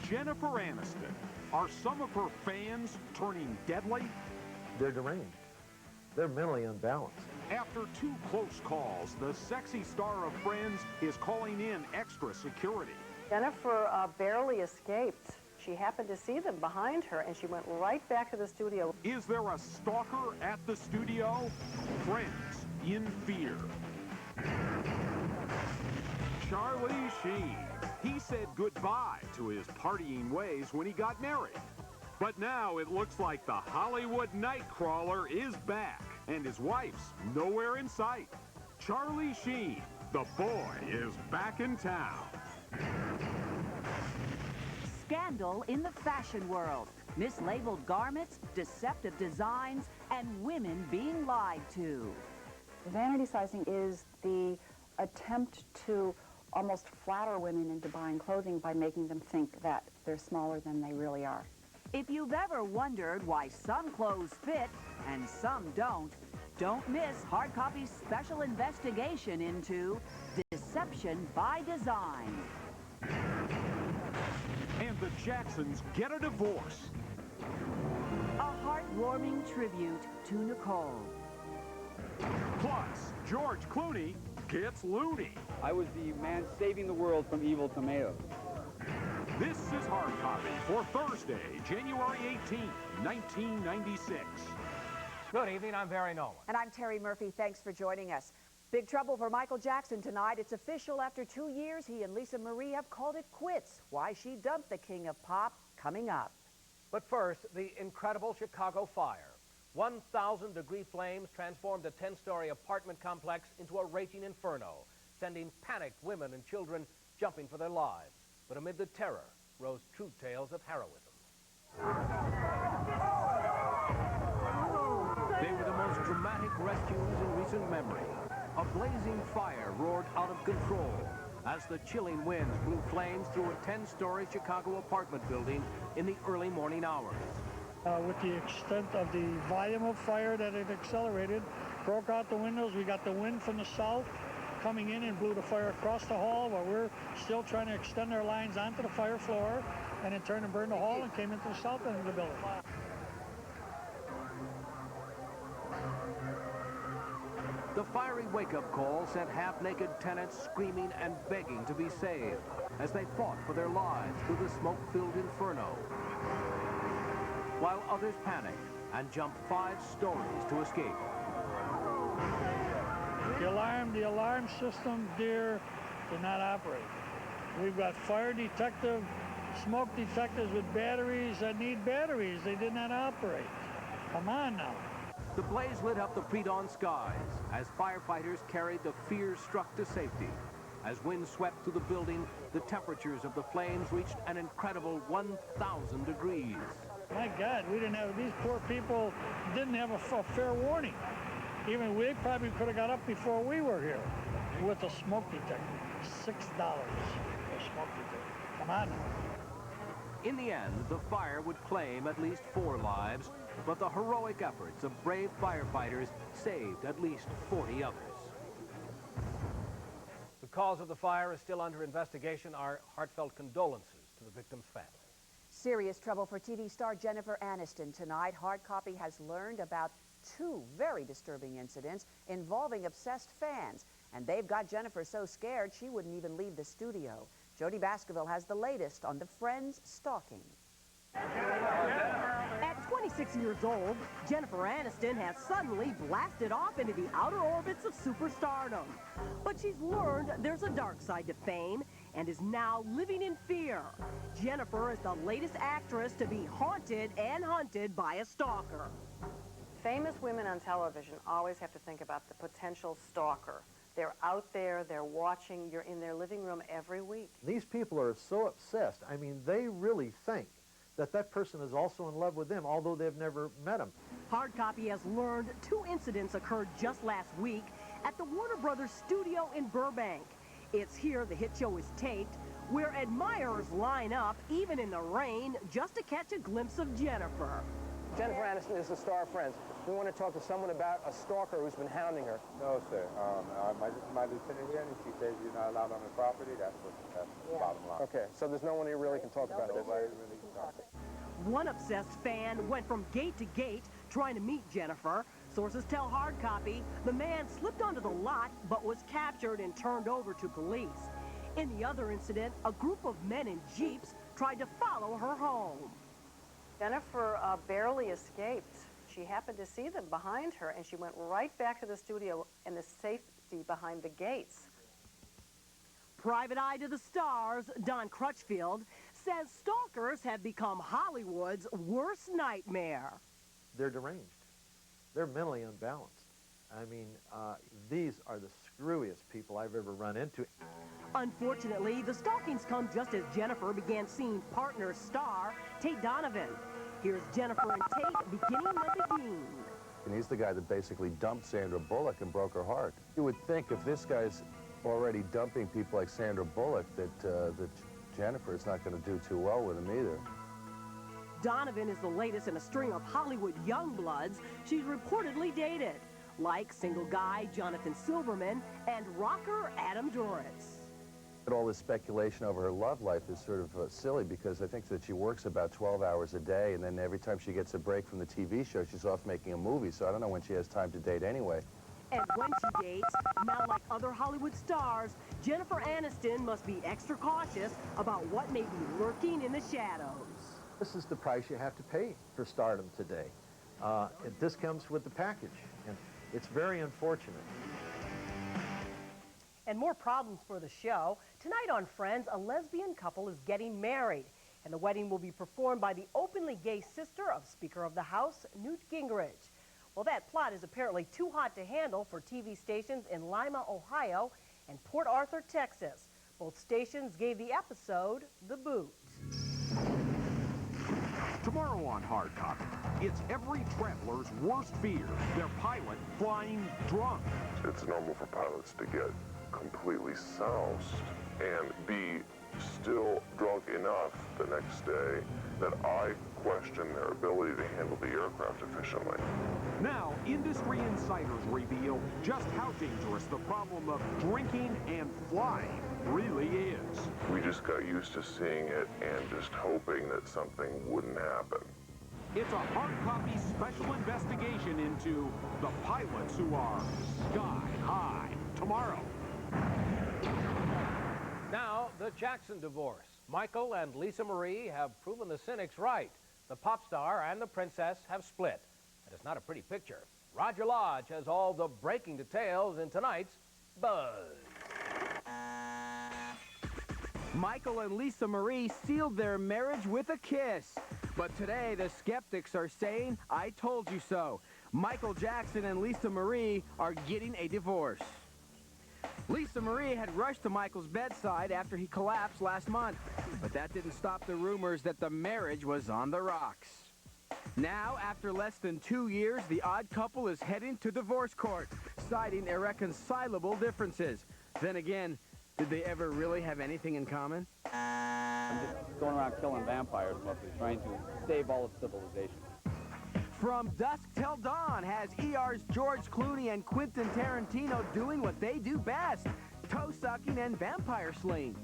S1: Jennifer Aniston. Are some of her fans turning deadly?
S8: They're deranged. They're mentally unbalanced.
S1: After 2 close calls, the sexy star of Friends is calling in extra security.
S14: Jennifer barely escaped. She happened to see them behind her, and she went right back to the studio.
S1: Is there a stalker at the studio? Friends in fear. Charlie Sheen. He said goodbye to his partying ways when he got married. But now it looks like the Hollywood Nightcrawler is back, and his wife's nowhere in sight. Charlie Sheen, the boy, is back in town.
S15: Scandal in the fashion world. Mislabeled garments, deceptive designs, and women being lied to.
S16: Vanity sizing is the attempt to almost flatter women into buying clothing by making them think that they're smaller than they really are.
S15: If you've ever wondered why some clothes fit and some don't miss Hard Copy's special investigation into deception by design.
S1: And the Jacksons get a divorce.
S15: A heartwarming tribute to Nicole.
S1: Plus, George Clooney gets loony.
S3: I was the man saving the world from evil tomatoes.
S1: This is Hard Copy for Thursday, January 18th, 1996.
S17: Good evening, I'm Barry Nolan.
S26: And I'm Terry Murphy. Thanks for joining us. Big trouble for Michael Jackson tonight. It's official. After 2 years, he and Lisa Marie have called it quits. Why she dumped the king of pop, coming up.
S17: But first, the incredible Chicago fire. 1,000-degree flames transformed a 10-story apartment complex into a raging inferno, sending panicked women and children jumping for their lives. But amid the terror rose true tales of heroism. They were the most dramatic rescues in recent memory. A blazing fire roared out of control as the chilling winds blew flames through a 10-story Chicago apartment building in the early morning hours.
S27: With the extent of the volume of fire that it accelerated, broke out the windows. We got the wind from the south coming in and blew the fire across the hall while we're still trying to extend our lines onto the fire floor, and it turned and burned the hall and came into the south end of the building.
S17: The fiery wake-up call sent half-naked tenants screaming and begging to be saved as they fought for their lives through the smoke-filled inferno, while others panicked and jumped 5 stories to escape.
S27: The alarm system, dear, did not operate. We've got fire detective, smoke detectors with batteries that need batteries. They did not operate. Come on now.
S17: The blaze lit up the pre-dawn skies as firefighters carried the fear-struck to safety. As wind swept through the building, the temperatures of the flames reached an incredible 1,000 degrees.
S27: My God, these poor people didn't have a fair warning. Even we probably could have got up before we were here with a smoke detector. $6 for a smoke detector. Come on now.
S17: In the end, the fire would claim at least 4 lives, but the heroic efforts of brave firefighters saved at least 40 others. The cause of the fire is still under investigation. Our heartfelt condolences to the victim's family.
S26: Serious trouble for TV star Jennifer Aniston tonight. Hard Copy has learned about 2 very disturbing incidents involving obsessed fans. And they've got Jennifer so scared she wouldn't even leave the studio. Jody Baskerville has the latest on the Friends stalking.
S28: At 26 years old, Jennifer Aniston has suddenly blasted off into the outer orbits of superstardom. But she's learned there's a dark side to fame and is now living in fear. Jennifer is the latest actress to be haunted and hunted by a stalker.
S14: Famous women on television always have to think about the potential stalker. They're out there, they're watching, you're in their living room every week.
S8: These people are so obsessed. I mean, they really think that that person is also in love with them, although they've never met him.
S28: Hard Copy has learned 2 incidents occurred just last week at the Warner Brothers studio in Burbank. It's here the hit show is taped, where admirers line up, even in the rain, just to catch a glimpse of Jennifer.
S2: Jennifer Aniston is the star of Friends. We want to talk to someone about a stalker who's been hounding her.
S9: No, sir. My lieutenant here, and she says you're not allowed on the property. That's the bottom line.
S2: Okay, so there's no one you really can talk about this.
S9: Nobody really can talk.
S28: One obsessed fan went from gate to gate trying to meet Jennifer. Sources tell Hard Copy the man slipped onto the lot but was captured and turned over to police. In the other incident, a group of men in Jeeps tried to follow her home.
S14: Jennifer barely escaped. She happened to see them behind her, and she went right back to the studio and the safety behind the gates.
S28: Private Eye to the Stars, Don Crutchfield, says stalkers have become Hollywood's worst nightmare.
S8: They're deranged. They're mentally unbalanced. I mean, these are the screwiest people I've ever run into.
S28: Unfortunately, the stalkings come just as Jennifer began seeing partner star Tate Donovan. Here's Jennifer and Tate beginning the beguine.
S19: And he's the guy that basically dumped Sandra Bullock and broke her heart. You would think if this guy's already dumping people like Sandra Bullock that Jennifer is not going to do too well with him either.
S28: Donovan is the latest in a string of Hollywood youngbloods she's reportedly dated, like single guy Jonathan Silverman and rocker Adam Duritz.
S19: All this speculation over her love life is sort of silly because I think that she works about 12 hours a day, and then every time she gets a break from the TV show, she's off making a movie, so I don't know when she has time to date anyway.
S28: And when she dates, now like other Hollywood stars, Jennifer Aniston must be extra cautious about what may be lurking in the shadows.
S8: This is the price you have to pay for stardom today. This comes with the package, and it's very unfortunate.
S28: And more problems for the show. Tonight on Friends, a lesbian couple is getting married, and the wedding will be performed by the openly gay sister of Speaker of the House, Newt Gingrich. Well, that plot is apparently too hot to handle for TV stations in Lima, Ohio, and Port Arthur, Texas. Both stations gave the episode the boot.
S1: Tomorrow on Hard Copy, it's every traveler's worst fear, their pilot flying drunk.
S20: It's normal for pilots to get completely soused and be still drunk enough the next day that I question their ability to handle the aircraft efficiently.
S1: Now, industry insiders reveal just how dangerous the problem of drinking and flying really is.
S20: We just got used to seeing it and just hoping that something wouldn't happen.
S1: It's a Hard Copy special investigation into the pilots who are sky high. Tomorrow.
S17: Now, the Jackson divorce. Michael and Lisa Marie have proven the cynics right. The pop star and the princess have split. And it's not a pretty picture. Roger Lodge has all the breaking details in tonight's Buzz.
S3: Michael and Lisa Marie sealed their marriage with a kiss. But today, the skeptics are saying, I told you so. Michael Jackson and Lisa Marie are getting a divorce. Lisa Marie had rushed to Michael's bedside after he collapsed last month, but that didn't stop the rumors that the marriage was on the rocks. Now, after less than 2 years, the odd couple is heading to divorce court, citing irreconcilable differences. Then again, did they ever really have anything in common? I'm just going around killing vampires mostly, trying to save all of civilization. From dusk till dawn has ER's George Clooney and Quentin Tarantino doing what they do best, toe-sucking and vampire slaying.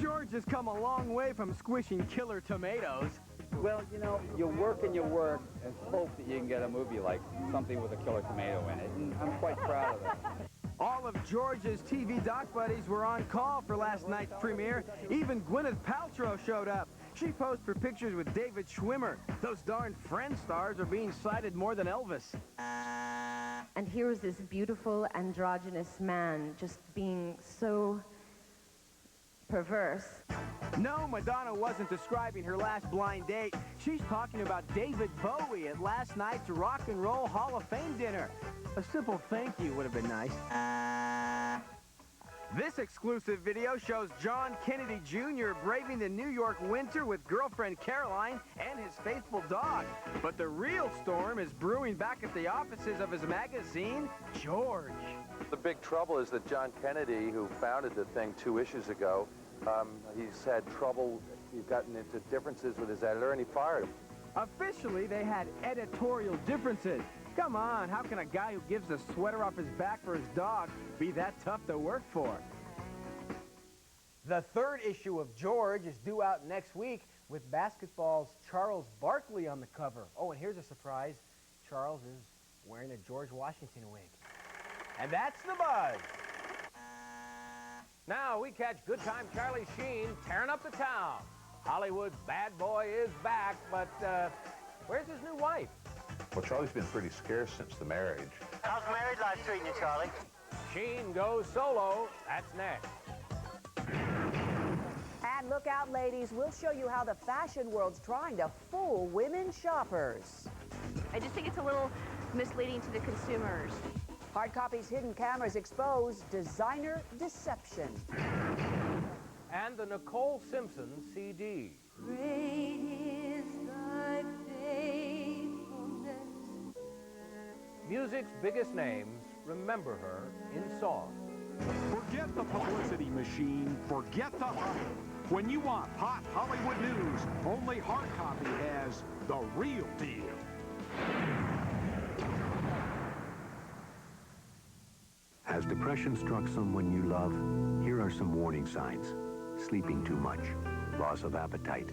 S3: George has come a long way from squishing killer tomatoes. Well, you know, you work and you work and hope that you can get a movie like something with a killer tomato in it, and I'm quite proud of that. All of George's TV doc buddies were on call for last night's premiere. Even Gwyneth Paltrow showed up. She posed for pictures with David Schwimmer. Those darn Friends stars are being cited more than Elvis.
S21: And here's this beautiful androgynous man just being so perverse.
S3: No, Madonna wasn't describing her last blind date. She's talking about David Bowie at last night's Rock and Roll Hall of Fame dinner. A simple thank you would have been nice. This exclusive video shows John Kennedy Jr. braving the New York winter with girlfriend Caroline and his faithful dog. But the real storm is brewing back at the offices of his magazine, George.
S19: The big trouble is that John Kennedy, who founded the thing 2 issues ago, he's had trouble. He's gotten into differences with his editor, and he fired him.
S3: Officially, they had editorial differences. Come on, how can a guy who gives a sweater off his back for his dog be that tough to work for?
S4: The 3rd issue of George is due out next week with basketball's Charles Barkley on the cover. Oh, and here's a surprise. Charles is wearing a George Washington wig. And that's the buzz.
S17: Now we catch good time Charlie Sheen tearing up the town. Hollywood's bad boy is back, but where's his new wife?
S5: Well, Charlie's been pretty scarce since the marriage.
S6: How's married life treating you, Charlie?
S17: Sheen goes solo. That's next.
S26: And look out, ladies. We'll show you how the fashion world's trying to fool women shoppers.
S12: I just think it's a little misleading to the consumers.
S26: Hard Copy's hidden cameras expose designer deception.
S17: And the Nicole Simpson CD.
S12: Great is thy faithfulness.
S17: Music's biggest names remember her in song.
S1: Forget the publicity machine. Forget the hype. When you want hot Hollywood news, only Hard Copy has the real deal.
S22: Has depression struck someone you love? Here are some warning signs. Sleeping too much, loss of appetite,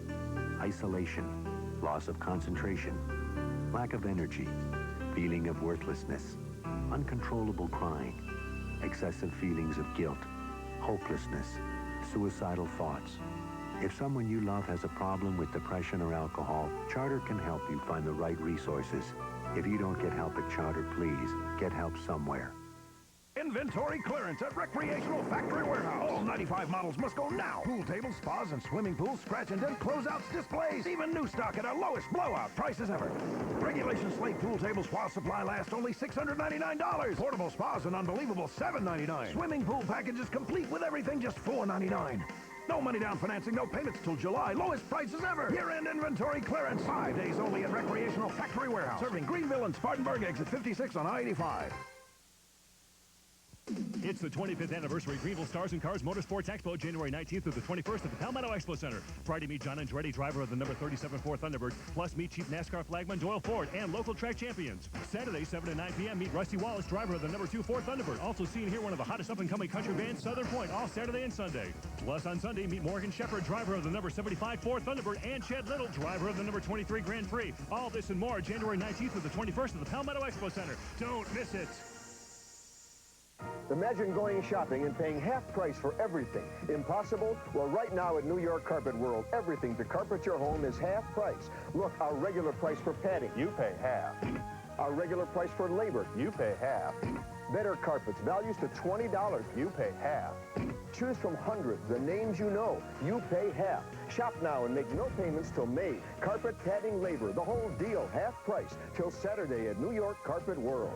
S22: isolation, loss of concentration, lack of energy, feeling of worthlessness, uncontrollable crying, excessive feelings of guilt, hopelessness, suicidal thoughts. If someone you love has a problem with depression or alcohol, Charter can help you find the right resources. If you don't get help at Charter, please get help somewhere.
S23: Inventory clearance at Recreational Factory Warehouse. All 95 models must go now. Pool tables, spas, and swimming pools, scratch and dent closeouts, displays. Even new stock at our lowest blowout prices ever. Regulation slate pool tables while supply lasts only $699. Portable spas an unbelievable $799. Swimming pool packages complete with everything just $499. No money down financing, no payments till July. Lowest prices ever. Year-end inventory clearance. 5 days only at Recreational Factory Warehouse. Serving Greenville and Spartanburg, exit 56 on I-85.
S24: It's the 25th anniversary Greenville Stars and Cars Motorsports Expo, January 19th through the 21st at the Palmetto Expo Center. Friday, meet John Andretti, driver of the number 37 Ford Thunderbird, plus meet Chief NASCAR flagman Doyle Ford and local track champions. Saturday, 7 to 9 p.m., meet Rusty Wallace, driver of the number 2 Ford Thunderbird. Also seen here, one of the hottest up-and-coming country bands, Southern Point, all Saturday and Sunday. Plus, on Sunday, meet Morgan Shepherd, driver of the number 75 Ford Thunderbird, and Chad Little, driver of the number 23 Grand Prix. All this and more, January 19th through the 21st at the Palmetto Expo Center. Don't miss it.
S25: Imagine going shopping and paying half price for everything. Impossible? Well, right now at New York Carpet World, everything to carpet your home is half price. Look, our regular price for padding, you pay half. Our regular price for labor, you pay half. Better carpets, values to $20, you pay half. Choose from hundreds, the names you know, you pay half. Shop now and make no payments till May. Carpet, padding, labor, the whole deal, half price, till Saturday at New York Carpet World.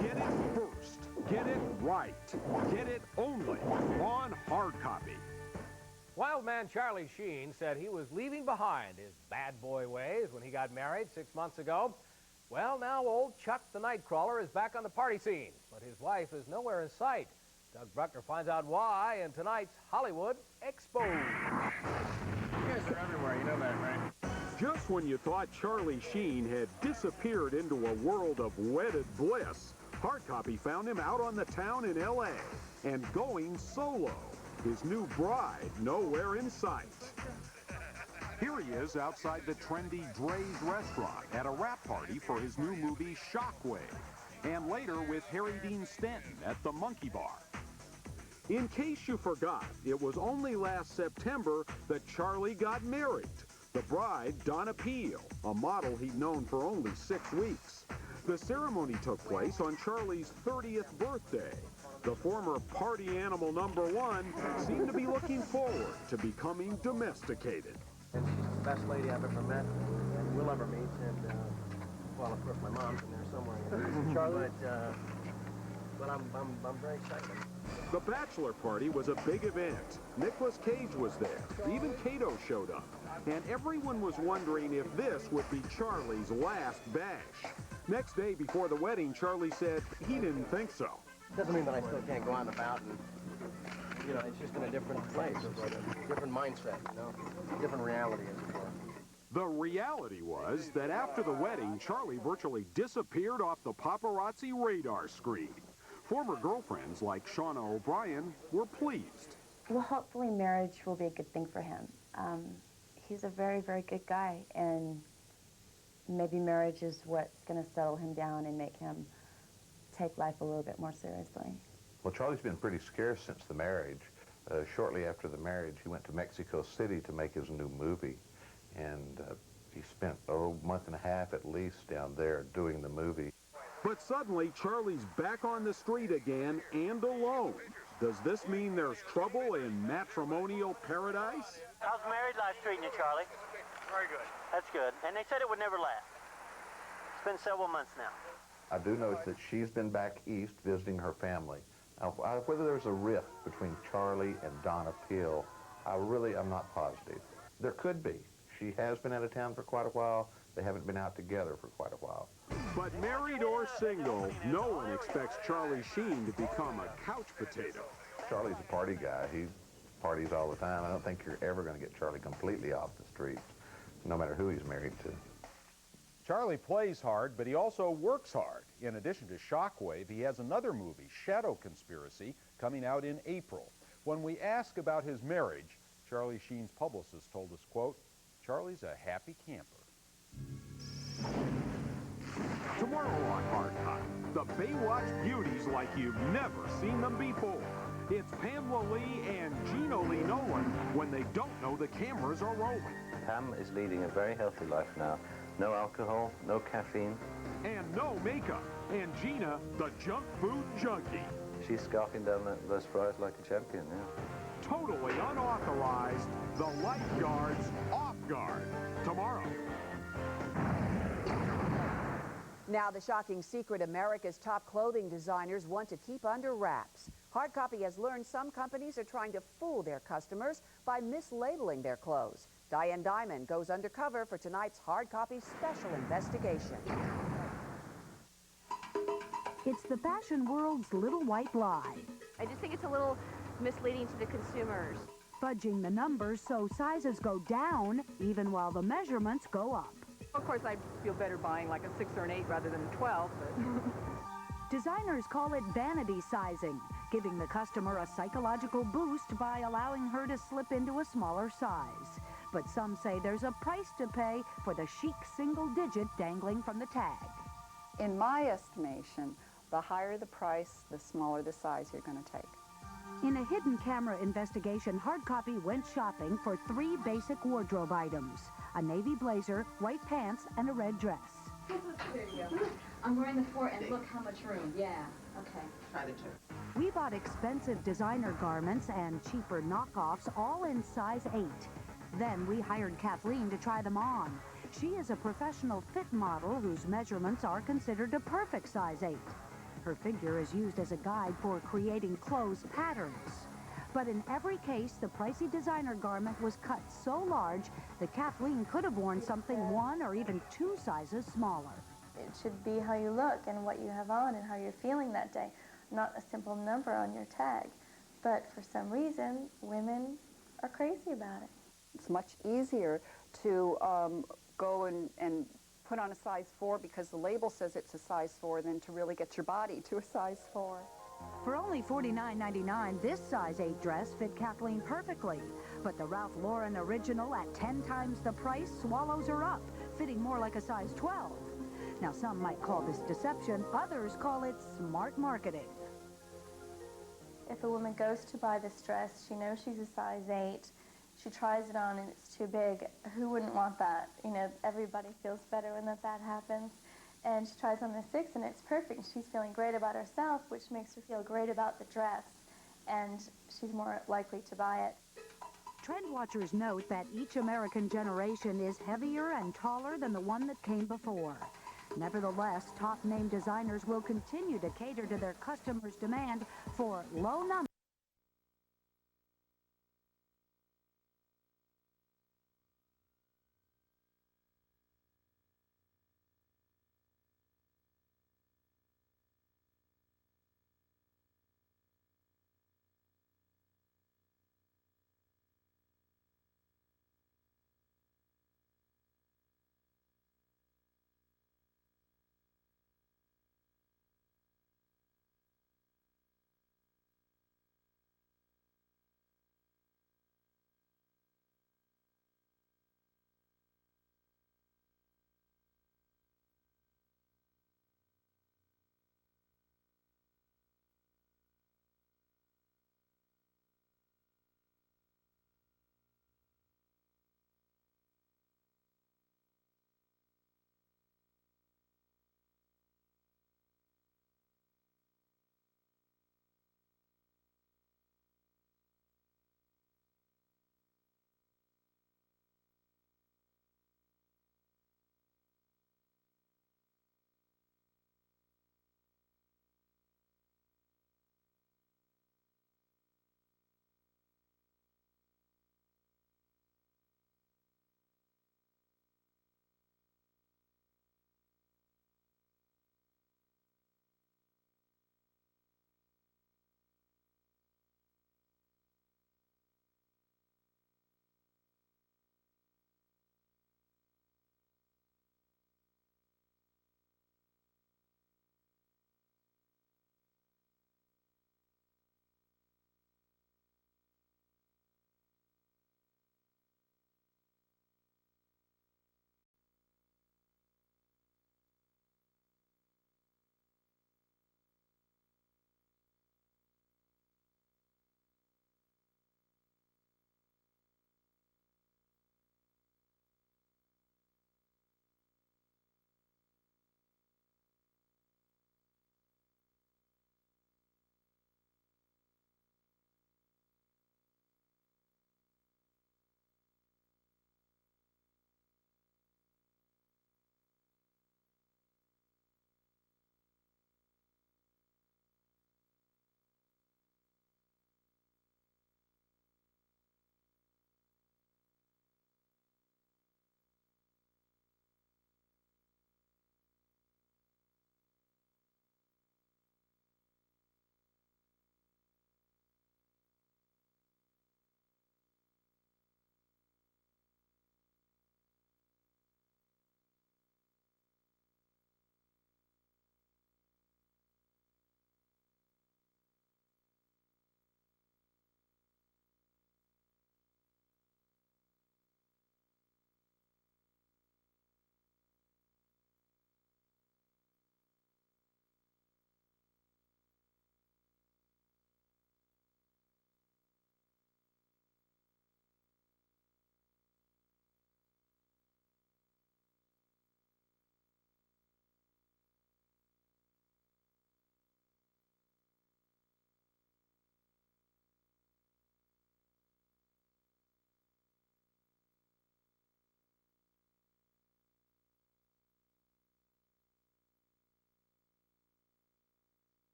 S1: Get it first. Get it right. Get it only on Hard Copy.
S17: Wildman Charlie Sheen said he was leaving behind his bad boy ways when he got married 6 months ago. Well, now old Chuck the Nightcrawler is back on the party scene, but his wife is nowhere in sight. Doug Bruckner finds out why in tonight's Hollywood Exposed.
S9: You guys are everywhere, you know that, right?
S1: Just when you thought Charlie Sheen had disappeared into a world of wedded bliss, Hard Copy found him out on the town in L.A. and going solo. His new bride nowhere in sight. Here he is outside the trendy Dre's restaurant at a wrap party for his new movie Shockwave, and later with Harry Dean Stanton at the Monkey Bar. In case you forgot, it was only last September that Charlie got married. The bride, Donna Peel, a model he'd known for only 6 weeks. The ceremony took place on Charlie's 30th birthday. The former party animal #1 seemed to be looking forward to becoming domesticated.
S4: And she's the best lady I've ever met and will ever meet. And, well, of course, my mom's in there somewhere. Charlotte, but I'm very excited.
S1: The bachelor party was a big event. Nicolas Cage was there. Even Kato showed up. And everyone was wondering if this would be Charlie's last bash. Next day before the wedding, Charlie said he didn't think so.
S7: Doesn't mean that I still can't go out and about and, you know, it's just in a different place. It's like a different mindset, you know, different reality, as it were.
S1: The reality was that after the wedding, Charlie virtually disappeared off the paparazzi radar screen. Former girlfriends like Shauna O'Brien were pleased.
S10: Well, hopefully marriage will be a good thing for him. He's a very, very good guy, and maybe marriage is what's going to settle him down and make him take life a little bit more seriously.
S5: Well, Charlie's been pretty scarce since the marriage. Shortly after the marriage, he went to Mexico City to make his new movie, and he spent a month and a half at least down there doing the movie.
S1: But suddenly, Charlie's back on the street again and alone. Does this mean there's trouble in matrimonial paradise?
S6: How's married life treating you, Charlie? Very good. That's good. And they said it would never last. It's been several months now.
S5: I do notice that she's been back east visiting her family. Now, whether there's a rift between Charlie and Donna Peel, I'm not positive. There could be. She has been out of town for quite a while. They haven't been out together for quite a while.
S1: But married or single, no one expects Charlie Sheen to become a couch potato.
S5: Charlie's a party guy. He parties all the time. I don't think you're ever going to get Charlie completely off the streets, no matter who he's married to.
S11: Charlie plays hard, but he also works hard. In addition to Shockwave, he has another movie, Shadow Conspiracy, coming out in April. When we ask about his marriage, Charlie Sheen's publicist told us, quote, "Charlie's a happy camper."
S1: Tomorrow on Hard Hot, the Baywatch beauties like you've never seen them before. It's Pamela Lee and Gina Lee Nolan when they don't know the cameras are rolling.
S13: Pam is leading a very healthy life now. No alcohol, no caffeine.
S1: And no makeup. And Gina, the junk food junkie.
S13: She's scarfing down those fries like a champion, yeah.
S1: Totally unauthorized, the lifeguards off guard. Tomorrow.
S26: Now, the shocking secret America's top clothing designers want to keep under wraps. Hard Copy has learned some companies are trying to fool their customers by mislabeling their clothes. Diane Diamond goes undercover for tonight's Hard Copy special investigation.
S15: It's the fashion world's little white lie.
S12: I just think it's a little misleading to the consumers.
S15: Fudging the numbers so sizes go down even while the measurements go up.
S16: Of course, I feel better buying like a 6 or an 8 rather than a 12, but...
S15: Designers call it vanity sizing, giving the customer a psychological boost by allowing her to slip into a smaller size. But some say there's a price to pay for the chic single digit dangling from the tag.
S18: In my estimation, the higher the price, the smaller the size you're going to take.
S15: In a hidden camera investigation, Hard Copy went shopping for 3 basic wardrobe items: a navy blazer, white pants, and a red dress.
S27: There you go. I'm wearing the 4, and look how much room. Yeah, okay. Try the 2.
S15: We bought expensive designer garments and cheaper knockoffs, all in size 8. Then we hired Kathleen to try them on. She is a professional fit model whose measurements are considered a perfect size 8. Her figure is used as a guide for creating clothes patterns. But in every case, the pricey designer garment was cut so large that Kathleen could have worn something 1 or even 2 sizes smaller.
S29: It should be how you look and what you have on and how you're feeling that day, not a simple number on your tag. But for some reason, women are crazy about it.
S18: It's much easier to go and put on a size 4 because the label says it's a size 4 than to really get your body to a size 4.
S15: For only $49.99, this size 8 dress fit Kathleen perfectly. But the Ralph Lauren original at 10 times the price swallows her up, fitting more like a size 12. Now, some might call this deception, others call it smart marketing.
S29: If a woman goes to buy this dress, she knows she's a size 8, she tries it on and it's too big. Who wouldn't want that? You know, everybody feels better when that happens. And she tries on the 6 and it's perfect. She's feeling great about herself, which makes her feel great about the dress. And she's more likely to buy it.
S15: Trend watchers note that each American generation is heavier and taller than the one that came before. Nevertheless, top-name designers will continue to cater to their customers' demand for low numbers.